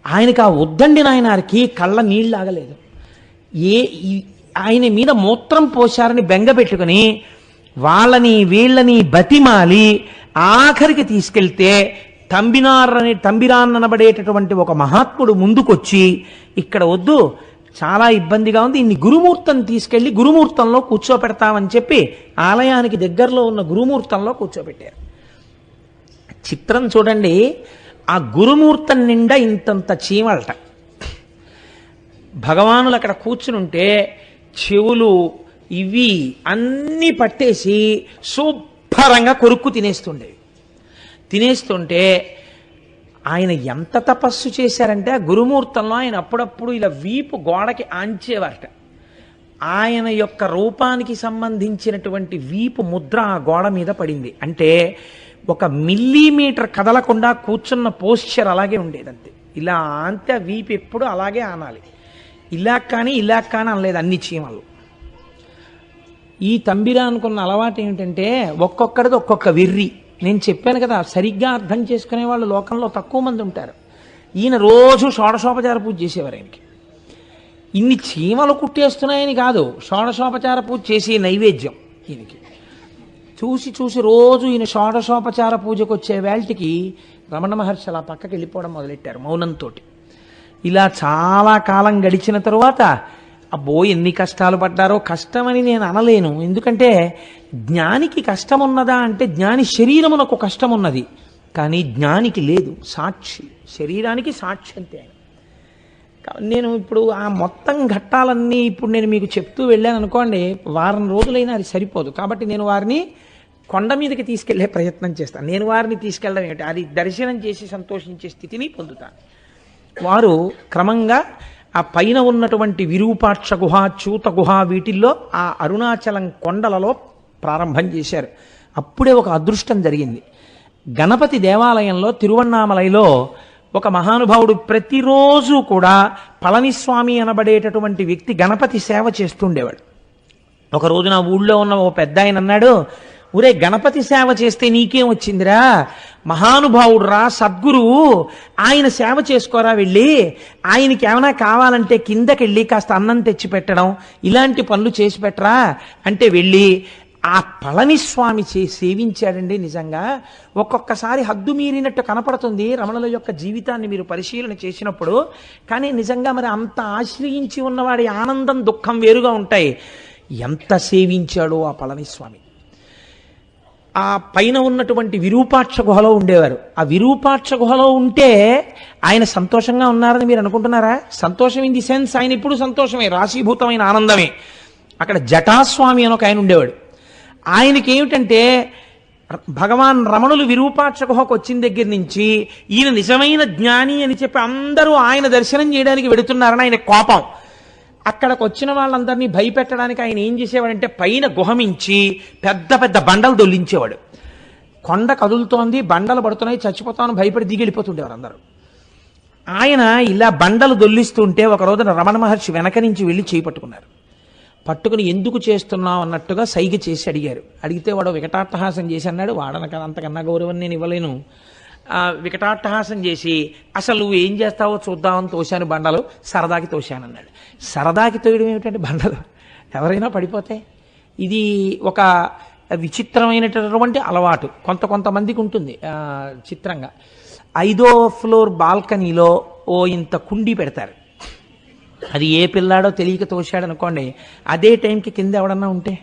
[SPEAKER 1] ఆయనకి ఆ ఉద్దండి నాయనారికి కళ్ళ నీళ్ళు ఆగలేదు. ఆయన మీద మూత్రం పోశారని బెంగ పెట్టుకుని వాళ్ళని వీళ్ళని బతిమాలి ఆఖరికి తీసుకెళ్తే తంబిరాన్ననబడేటటువంటి ఒక మహాత్ముడు ముందుకొచ్చి, ఇక్కడ వద్దు, చాలా ఇబ్బందిగా ఉంది, ఇన్ని గురుమూర్తం తీసుకెళ్లి గురుమూర్తంలో కూర్చోపెడతామని చెప్పి ఆలయానికి దగ్గరలో ఉన్న గురుమూర్తంలో కూర్చోబెట్టారు. చిత్రం చూడండి, ఆ గురుమూర్తం నిండా ఇంతంత చీమలట. భగవానులు అక్కడ కూర్చునుంటే చెవులు ఇవి అన్నీ పట్టేసి శుభ్రంగా కొరుక్కు తినేస్తుంటే ఆయన ఎంత తపస్సు చేశారంటే, ఆ గురుమూర్తంలో ఆయన అప్పుడప్పుడు ఇలా వీపు గోడకి ఆంచేవారట. ఆయన యొక్క రూపానికి సంబంధించినటువంటి వీపు ముద్ర ఆ గోడ మీద పడింది. అంటే 1 మిల్లీమీటర్ కదలకుండా కూర్చున్న పోస్చర్ అలాగే ఉండేదంతే. ఇలా అంతే, వీపు ఎప్పుడు అలాగే ఆనాలి. ఇలా కానీ అనలేదు అన్ని చీమలు. ఈ తంబిరా అనుకున్న అలవాటు ఏమిటంటే, ఒక్కొక్కడిది ఒక్కొక్క వెర్రి. నేను చెప్పాను కదా, సరిగ్గా అర్థం చేసుకునే వాళ్ళు లోకంలో తక్కువ మంది ఉంటారు. ఈయన రోజు షోడశోపచార పూజ చేసేవారు. ఆయనకి ఇన్ని చీమలు కుట్టేస్తున్నాయని కాదు, షోడశోపచార పూజ చేసే నైవేద్యం ఈయనకి. చూసి రోజు ఈయన షోడశోపచార పూజకు వచ్చే వేళటికి రమణ మహర్షి అలా పక్కకి వెళ్ళిపోవడం మొదలెట్టారు మౌనంతో. ఇలా చాలా కాలం గడిచిన తరువాత, అబ్బో ఎన్ని కష్టాలు పడ్డారో. కష్టమని నేను అనలేను, ఎందుకంటే జ్ఞానికి కష్టం ఉన్నదా అంటే, జ్ఞాని శరీరమునకు కష్టం ఉన్నది, కానీ జ్ఞానికి లేదు. సాక్షి, శరీరానికి సాక్షి అంతే. నేను ఇప్పుడు ఆ మొత్తం ఘట్టాలన్నీ ఇప్పుడు నేను మీకు చెప్తూ వెళ్ళాను అనుకోండి, వారం రోజులైనా అది సరిపోదు. కాబట్టి నేను వారిని కొండ మీదకి తీసుకెళ్లే ప్రయత్నం చేస్తాను. నేను వారిని తీసుకెళ్ళడం ఏమిటి, అది దర్శనం చేసి సంతోషించే స్థితిని పొందుతాను. వారు క్రమంగా ఆ పైన ఉన్నటువంటి విరూపాక్ష గుహ, చూత గుహ, వీటిల్లో ఆ అరుణాచలం కొండలలో ప్రారంభం చేశారు. అప్పుడే ఒక అదృష్టం జరిగింది. గణపతి దేవాలయంలో తిరువన్నామలైలో ఒక మహానుభావుడు ప్రతిరోజు కూడా పళనిస్వామి అనబడేటటువంటి వ్యక్తి గణపతి సేవ చేస్తుండేవాడు. ఒక రోజు నా ఊళ్ళో ఉన్న ఓ పెద్ద ఆయన అన్నాడు, ఊరే గణపతి సేవ చేస్తే నీకేం వచ్చిందిరా, మహానుభావుడు రా, సద్గురువు, ఆయన సేవ చేసుకోరా, వెళ్ళి ఆయనకి ఏమైనా కావాలంటే కిందకెళ్ళి కాస్త అన్నం తెచ్చి పెట్టడం ఇలాంటి పనులు చేసి పెట్టరా అంటే వెళ్ళి ఆ పళనిస్వామి సేవించాడండి. నిజంగా ఒక్కొక్కసారి హద్దు మీరినట్టు కనపడుతుంది రమణుల యొక్క జీవితాన్ని మీరు పరిశీలన చేసినప్పుడు. కానీ నిజంగా మరి అంత ఆశ్రయించి ఉన్నవాడి ఆనందం దుఃఖం వేరుగా ఉంటాయి. ఎంత సేవించాడో ఆ పళనిస్వామి. ఆ పైన ఉన్నటువంటి విరూపాక్ష గుహలో ఉండేవారు. ఆ విరూపాక్ష గుహలో ఉంటే ఆయన సంతోషంగా ఉన్నారని మీరు అనుకుంటున్నారా? సంతోషం ఇన్ ది సెన్స్ ఆయన ఇప్పుడు సంతోషమే, రాశీభూతమైన ఆనందమే. అక్కడ జటాస్వామి అని ఒక ఆయన ఉండేవాడు. ఆయనకి ఏమిటంటే భగవాన్ రమణులు విరూపాక్ష గుహకు వచ్చిన దగ్గర నుంచి ఈయన నిజమైన జ్ఞాని అని చెప్పి అందరూ ఆయన దర్శనం చేయడానికి వెడుతున్నారని ఆయన కోపం. అక్కడికి వచ్చిన వాళ్ళందరినీ భయపెట్టడానికి ఆయన ఏం చేసేవాడంటే పైన గుహమించి పెద్ద పెద్ద బండలు దొల్లించేవాడు. కొండ కదులుతోంది, బండలు పడుతున్నాయి, చచ్చిపోతామని భయపడి దిగి వెళ్ళిపోతుండేవారు అందరూ. ఆయన ఇలా బండలు దొల్లిస్తుంటే ఒక రోజున రమణ మహర్షి వెనక నుంచి వెళ్ళి చేపట్టుకున్నారు. పట్టుకుని ఎందుకు చేస్తున్నావు అన్నట్టుగా సైగ చేసి అడిగారు. అడిగితే వాడు వికటాట్టహాసం చేసి అన్నాడు, వాడనక అంతకన్నా గౌరవం నేను ఇవ్వలేను. వికటాట్టహాసం చేసి అసలు నువ్వు ఏం చేస్తావో చూద్దామని తోశాను బండలు, సరదాకి తోశానన్నాడు. సరదాకి తోయడం ఏమిటంటే బండలు ఎవరైనా పడిపోతే ఇది ఒక విచిత్రమైనటువంటి అలవాటు కొంతమందికి ఉంటుంది. చిత్రంగా 5వ ఫ్లోర్ బాల్కనీలో ఓ ఇంత కుండీ పెడతారు. అది ఏ పిల్లాడో తెలియక తోశాడు అనుకోండి, అదే టైంకి కింద ఎవడన్నా ఉంటే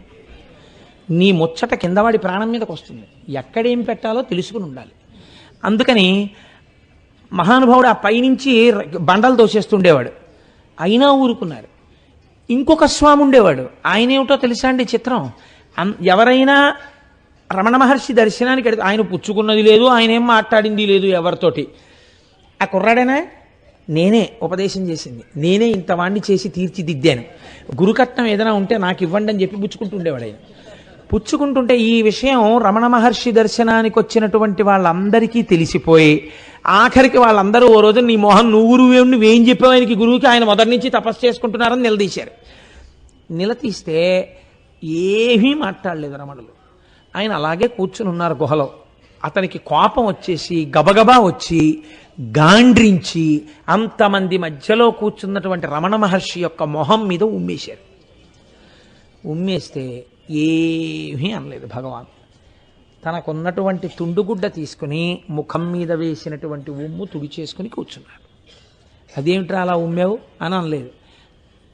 [SPEAKER 1] నీ ముచ్చట కిందవాడి ప్రాణం మీదకి వస్తుంది. ఎక్కడేం పెట్టాలో తెలుసుకుని ఉండాలి. అందుకని మహానుభావుడు ఆ పైనుంచి బండలు తోసేస్తుండేవాడు. అయినా ఊరుకున్నారు. ఇంకొక స్వామి ఉండేవాడు. ఆయన ఏమిటో తెలుసా అండి చిత్రం, ఎవరైనా రమణ మహర్షి దర్శనానికి ఆయన పుచ్చుకున్నది లేదు, ఆయన ఏం మాట్లాడింది లేదు ఎవరితోటి. ఆ కుర్రాడేనా, నేనే ఉపదేశం చేసింది, నేనే ఇంత వాణ్ణి చేసి తీర్చిదిద్దాను, గురుకట్నం ఏదైనా ఉంటే నాకు ఇవ్వండి అని చెప్పి పుచ్చుకుంటుండేవాడు. ఆయన పుచ్చుకుంటుంటే ఈ విషయం రమణ మహర్షి దర్శనానికి వచ్చినటువంటి వాళ్ళందరికీ తెలిసిపోయి ఆఖరికి వాళ్ళందరూ ఓ రోజు నీ మోహన్ నువ్వేం చెప్పావు ఆయనకి గురువుకి, ఆయన మొదటి నుంచి తపస్సు చేసుకుంటున్నారని నిలదీశారు. నిలదీస్తే ఏమీ మాట్లాడలేదు రమణులు. ఆయన అలాగే కూర్చుని ఉన్నారు గుహలో. అతనికి కోపం వచ్చేసి గబగబా వచ్చి గాండ్రించి అంతమంది మధ్యలో కూర్చున్నటువంటి రమణ మహర్షి యొక్క మొహం మీద ఉమ్మేశారు. ఉమ్మేస్తే ఏమీ అనలేదు భగవాన్. తనకున్నటువంటి తుండుగుడ్డ తీసుకుని ముఖం మీద వేసినటువంటి ఉమ్ము తుడిచేసుకుని కూర్చున్నాడు. అదేమిట్రా అలా ఉమ్మావు అని అనలేదు.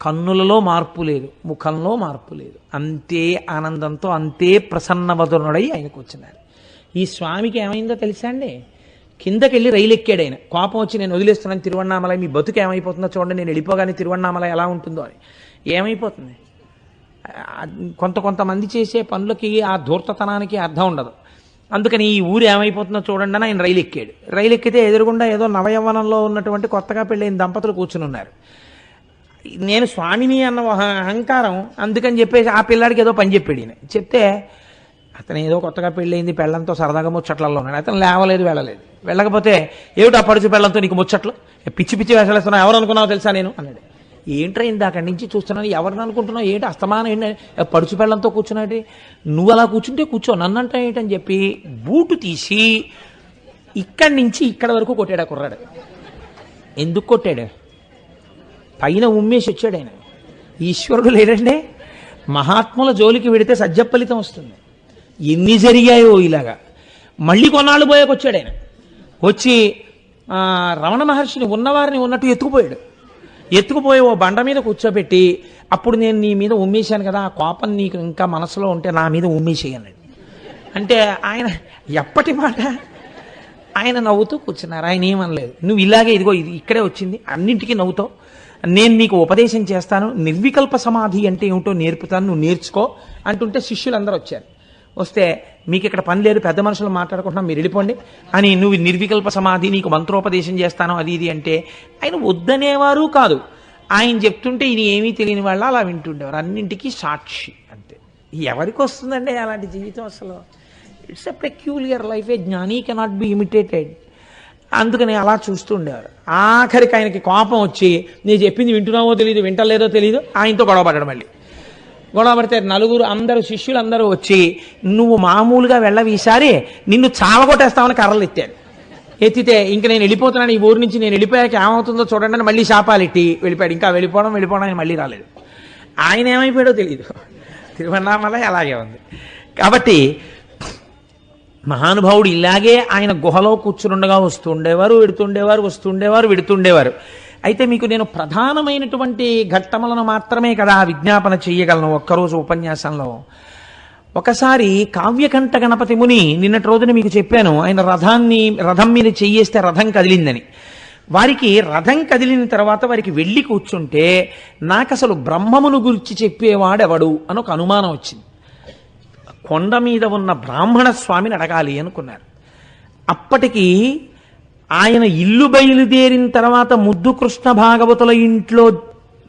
[SPEAKER 1] కన్నులలో మార్పు లేదు, ముఖంలో మార్పు లేదు. అంతే ఆనందంతో అంతే ప్రసన్నవదనుడై ఆయన కూర్చున్నారు. ఈ స్వామికి ఏమైందో తెలుసా అండి, కిందకెళ్ళి రైలు ఎక్కాడు ఆయన. కోపం వచ్చి నేను వదిలేస్తున్నాను తిరువన్నామలై, మీ బతుకు ఏమైపోతుందో చూడండి, నేను వెళ్ళిపోగానే తిరువన్నామలై ఎలా ఉంటుందో అని. ఏమైపోతుంది? కొంతమంది చేసే పనులకి ఆ ధూర్తతనానికి అర్థం ఉండదు. అందుకని ఈ ఊరు ఏమైపోతుందో చూడండి అని ఆయన రైలు ఎక్కాడు. రైలు ఎక్కితే ఎదురుగుండా ఏదో నవయవ్వనంలో ఉన్నటువంటి కొత్తగా పెళ్ళైన దంపతులు కూర్చుని ఉన్నారు. నేను స్వామిని అన్న అహంకారం అందుకని చెప్పేసి ఆ పిల్లాడికి ఏదో పని చెప్పాడు. ఈయన చెప్తే అతను ఏదో కొత్తగా పెళ్ళయింది, పెళ్ళంతో సరదాగా ముచ్చట్లలో ఉన్నాడు. అతను లేవలేదు, వెళ్ళలేదు. వెళ్ళకపోతే ఏమిటి ఆ పడుచు పెళ్ళంతో నీకు ముచ్చట్లు, పిచ్చి పిచ్చి వేసలేస్తున్నావు, ఎవరు అనుకున్నావు తెలుసా నేను అన్నాడు. ఏంట్రైంది అక్కడి నుంచి చూస్తున్నాను, ఎవరిని అనుకుంటున్నావు, ఏంటి అస్తమానం ఏంటి పడుచు పెళ్ళంతో కూర్చున్నాడు, నువ్వు అలా కూర్చుంటే కూర్చో, నన్నంటా ఏంటని చెప్పి బూటు తీసి ఇక్కడి నుంచి ఇక్కడ వరకు కొట్టాడు ఆ కుర్రాడు. ఎందుకు కొట్టాడు? పైన ఉమ్మేసి వచ్చాడు ఆయన. ఈశ్వరుడు లేడండి, మహాత్ముల జోలికి వెడితే సజ్జఫలితం వస్తుంది. ఎన్ని జరిగాయో ఇలాగా. మళ్ళీ కొన్నాళ్ళు పోయాక వచ్చాడు ఆయన. వచ్చి రమణ మహర్షిని ఉన్నవారిని ఉన్నట్టు ఎత్తుకుపోయి ఓ బండ మీద కూర్చోబెట్టి, అప్పుడు నేను నీ మీద ఉమ్మేశాను కదా, ఆ కోపం నీకు ఇంకా మనసులో ఉంటే నా మీద ఉమ్మేసేయన్నాడు. అంటే ఆయన ఎప్పటి మాట ఆయన నవ్వుతూ కూర్చున్నారు. ఆయన ఏమనలేదు. నువ్వు ఇలాగే ఇదిగో ఇది ఇక్కడే వచ్చింది, అన్నింటికీ నవ్వుతావు, నేను నీకు ఉపదేశం చేస్తాను, నిర్వికల్ప సమాధి అంటే ఏమిటో నేర్పుతాను, నువ్వు నేర్చుకో అంటుంటే శిష్యులందరూ వచ్చారు. వస్తే మీకు ఇక్కడ పని లేదు, పెద్ద మనుషులు మాట్లాడుకుంటున్నాం, మీరు వెళ్ళిపోండి అని, నువ్వు నిర్వికల్ప సమాధి నీకు మంత్రోపదేశం చేస్తాను అది ఇది అంటే ఆయన వద్దనేవారు కాదు. ఆయన చెప్తుంటే ఈయన ఏమీ తెలియని వాళ్ళు అలా వింటుండేవారు. అన్నింటికీ సాక్షి అంతే. ఎవరికి వస్తుందండి అలాంటి జీవితం? అసలు ఇట్స్ ఎ పెక్యూలియర్ లైఫ్, ఏ జ్ఞాని కెనాట్ బి ఇమిటేటెడ్. అందుకని అలా చూస్తూ ఉండేవారు. ఆఖరికి ఆయనకి కోపం వచ్చి, నేను చెప్పింది వింటున్నావో తెలియదు, వింటలేదో తెలియదు, ఆయనతో గొడవ పడ్డాడు. మళ్ళీ గొడవ పడితే నలుగురు అందరూ శిష్యులందరూ వచ్చి, నువ్వు మామూలుగా వెళ్ళవి, ఈసారి నిన్ను చావగొట్టేస్తామని కర్రలు ఎత్తాడు. ఎత్తితే ఇంక నేను వెళ్ళిపోతున్నాను, ఈ ఊరి నుంచి నేను వెళ్ళిపోయాక ఏమవుతుందో చూడండి అని మళ్ళీ శాపాలు ఎట్టి వెళ్ళిపోయాడు. ఇంకా వెళ్ళిపోవడం ఆయన మళ్ళీ రాలేదు. ఆయన ఏమైపోయాడో తెలియదు. తిరువన్నామలై అలాగే ఉంది. కాబట్టి మహానుభావుడు ఇలాగే ఆయన గుహలో కూర్చుండగా వస్తుండేవారు, వెడుతుండేవారు. అయితే మీకు నేను ప్రధానమైనటువంటి ఘట్టములను మాత్రమే కదా విజ్ఞాపన చెయ్యగలను ఒక్కరోజు ఉపన్యాసంలో. ఒకసారి కావ్యకంఠ గణపతి ముని, నిన్నటి రోజున మీకు చెప్పాను, ఆయన రథం మీద చెయ్యేస్తే రథం కదిలిందని. వారికి రథం కదిలిన తర్వాత వారికి వెళ్ళి కూర్చుంటే నాకు అసలు బ్రహ్మమును గురించి చెప్పేవాడెవడు అని ఒక అనుమానం వచ్చింది. కొండ మీద ఉన్న బ్రాహ్మణ స్వామిని అడగాలి అనుకున్నారు. అప్పటికి ఆయన ఇల్లు బయలుదేరిన తర్వాత ముద్దు కృష్ణ భాగవతుల ఇంట్లో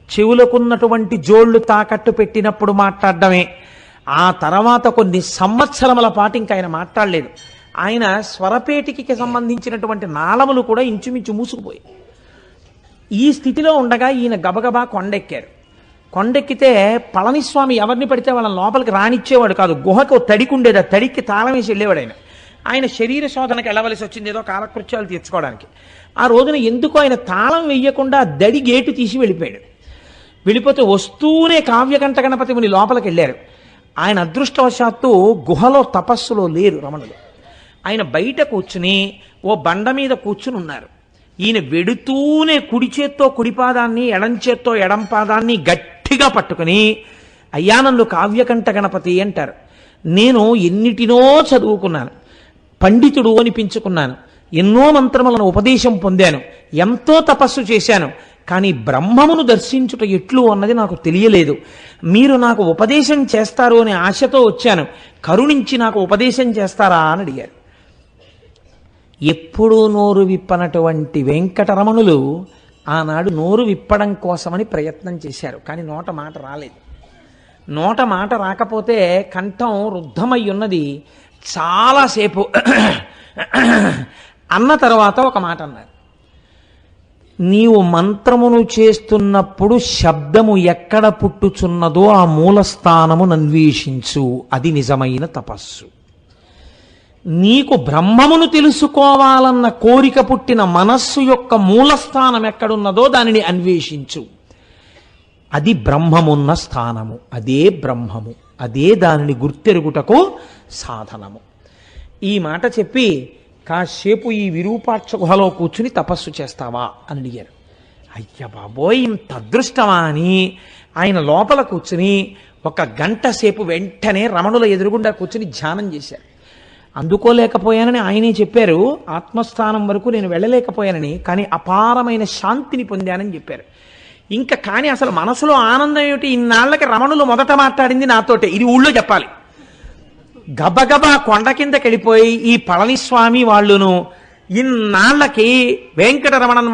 [SPEAKER 1] చెవులకున్నటువంటి జోళ్లు తాకట్టు పెట్టినప్పుడు మాట్లాడడమే. ఆ తర్వాత కొన్ని సంవత్సరముల పాటు ఇంకా ఆయన మాట్లాడలేదు. ఆయన స్వరపేటికి సంబంధించినటువంటి నాళములు కూడా ఇంచుమించు మూసుకుపోయి. ఈ స్థితిలో ఉండగా ఈయన గబగబా కొండెక్కారు. కొండెక్కితే పళనిస్వామి ఎవరిని పడితే వాళ్ళని లోపలికి రానిచ్చేవాడు కాదు. గుహకు తడికి ఉండేది, ఆ తడికి తాళం వేసి వెళ్ళేవాడు. ఆయన శరీర శోధనకు వెళ్ళవలసి వచ్చింది, ఏదో కాలకృత్యాలు తీర్చుకోవడానికి. ఆ రోజున ఎందుకు ఆయన తాళం వెయ్యకుండా దడి గేటు తీసి వెళ్ళిపోయాడు. వెళ్ళిపోతే వస్తూనే కావ్యకంఠ గణపతి ముని లోపలికి వెళ్ళారు. ఆయన అదృష్టవశాత్తు గుహలో తపస్సులో లేరు రమణులు. ఆయన బయట కూర్చుని ఓ బండ మీద కూర్చుని ఉన్నారు. ఈయన వెడుతూనే కుడి చేత్తో కుడిపాదాన్ని, ఎడం చేత్తో ఎడం పాదాన్ని గట్టిగా పట్టుకుని, అయ్యా నన్ను కావ్యకంఠ గణపతి అంటారు. నేను ఎన్నిటినో చదువుకున్నాను, పండితుడు అనిపించుకున్నాను, ఎన్నో మంత్రములను ఉపదేశం పొందాను, ఎంతో తపస్సు చేశాను, కానీ బ్రహ్మమును దర్శించుట ఎట్లు అన్నది నాకు తెలియలేదు. మీరు నాకు ఉపదేశం చేస్తారు అనే ఆశతో వచ్చాను, కరుణించి నాకు ఉపదేశం చేస్తారా అని అడిగారు. ఎప్పుడూ నోరు విప్పనటువంటి వెంకటరమణులు ఆనాడు నోరు విప్పడం కోసమని ప్రయత్నం చేశారు, కానీ నోట మాట రాలేదు. నోట మాట రాకపోతే కంఠం రుద్ధమై ఉన్నది. చాలాసేపు అన్న తర్వాత ఒక మాట అన్నారు, నీవు మంత్రమును చేస్తున్నప్పుడు శబ్దము ఎక్కడ పుట్టుచున్నదో ఆ మూలస్థానమును అన్వేషించు, అది నిజమైన తపస్సు. నీకు బ్రహ్మమును తెలుసుకోవాలన్న కోరిక పుట్టిన మనస్సు యొక్క మూలస్థానం ఎక్కడున్నదో దానిని అన్వేషించు, అది బ్రహ్మమున్న స్థానము, అదే బ్రహ్మము, అదే దానిని గుర్తెరుగుటకు సాధనము. ఈ మాట చెప్పి కాసేపు ఈ విరూపాక్ష గుహలో కూర్చుని తపస్సు చేస్తావా అని అడిగారు. అయ్య బాబోయ్, ఇంత అదృష్టమా అని ఆయన లోపల కూర్చుని 1 గంట సేపు వెంటనే రమణుల ఎదురుగుండా కూర్చుని ధ్యానం చేశారు. అందుకోలేకపోయానని ఆయనే చెప్పారు, ఆత్మస్థానం వరకు నేను వెళ్ళలేకపోయానని, కానీ అపారమైన శాంతిని పొందానని చెప్పారు. ఇంకా కానీ అసలు మనసులో ఆనందం ఏమిటి? ఇన్నాళ్ళకి రమణులు మొదట మాట్లాడింది నాతోటే, ఇది ఊళ్ళో చెప్పాలి. గబగబా కొండ కిందకి వెళ్ళిపోయి ఈ పళనిస్వామి వాళ్ళును ఇన్నాళ్ళకి వెంకటరమణన్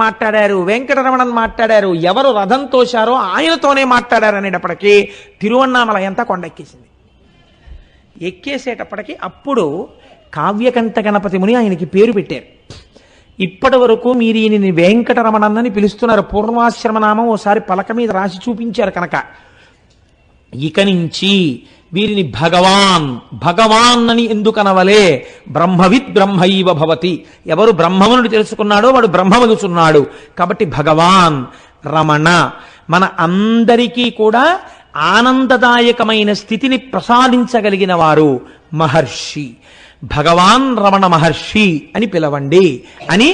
[SPEAKER 1] మాట్లాడారు, ఎవరు రథం తోశారో ఆయనతోనే మాట్లాడారు అనేటప్పటికీ తిరువన్నామలై అంతా కొండ ఎక్కేసింది. ఎక్కేసేటప్పటికి అప్పుడు కావ్యకంఠ గణపతి ముని ఆయనకి పేరు పెట్టారు. ఇప్పటి వరకు మీరు ఈయనని వెంకటరమణన్ అని పిలుస్తున్నారు. పూర్వాశ్రమనామం ఓసారి పలక మీద రాసి చూపించారు కనుక ఇక నుంచి వీరిని భగవాన్ అని ఎందుకనవలే? బ్రహ్మవిత్ బ్రహ్మైవ భవతి, ఎవరు బ్రహ్మమును తెలుసుకున్నాడో వాడు బ్రహ్మమగుచున్నాడు. కాబట్టి భగవాన్ రమణ మన అందరికీ కూడా ఆనందదాయకమైన స్థితిని ప్రసాదించగలిగిన వారు మహర్షి, భగవాన్ రమణ మహర్షి అని పిలవండి అని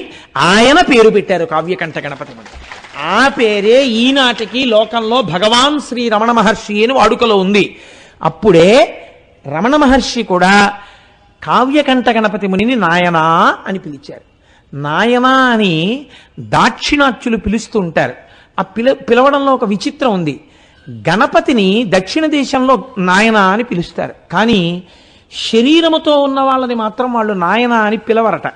[SPEAKER 1] ఆయన పేరు పెట్టారు కావ్యకంఠ గణపతి ముని. ఆ పేరే ఈనాటికి లోకంలో భగవాన్ శ్రీ రమణ మహర్షి అని వాడుకలో ఉంది. అప్పుడే రమణ మహర్షి కూడా కావ్యకంఠ గణపతి మునిని నాయనా అని పిలిచారు. నాయనా అని దాక్షిణాత్యులు పిలుస్తూ ఉంటారు. ఆ పిలవడంలో ఒక విచిత్రం ఉంది. గణపతిని దక్షిణ దేశంలో నాయన అని పిలుస్తారు, కానీ శరీరముతో ఉన్న వాళ్ళని మాత్రం వాళ్ళు నాయన అని పిలవరట.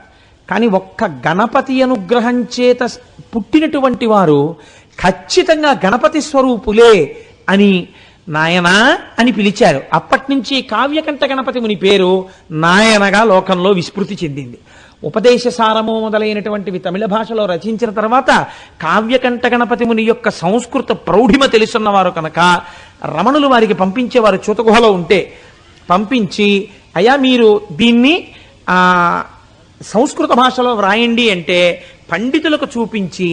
[SPEAKER 1] కానీ ఒక్క గణపతి అనుగ్రహం చేత పుట్టినటువంటి వారు ఖచ్చితంగా గణపతి స్వరూపులే అని నాయనా అని పిలిచారు. అప్పటి నుంచి కావ్యకంఠ గణపతి ముని పేరు నాయనగా లోకంలో విస్మృతి చెందింది. ఉపదేశసారము మొదలైనటువంటివి తమిళ భాషలో రచించిన తర్వాత కావ్యకంఠ గణపతి ముని యొక్క సంస్కృత ప్రౌఢిమ తెలుసున్నవారు కనుక రమణులు వారికి పంపించేవారు. చూతగుహలో ఉంటే పంపించి, అయ్యా మీరు దీన్ని సంస్కృత భాషలో వ్రాయండి అంటే పండితులకు చూపించి,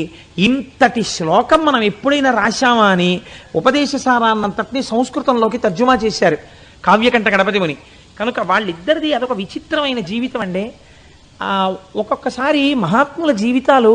[SPEAKER 1] ఇంతటి శ్లోకం మనం ఎప్పుడైనా రాశామా అని ఉపదేశసారాన్నంతటినీ సంస్కృతంలోకి తర్జుమా చేశారు కావ్యకంఠ గణపతి ముని. కనుక వాళ్ళిద్దరిది అదొక విచిత్రమైన జీవితం అండి. ఒక్కొక్కసారి మహాత్ముల జీవితాలు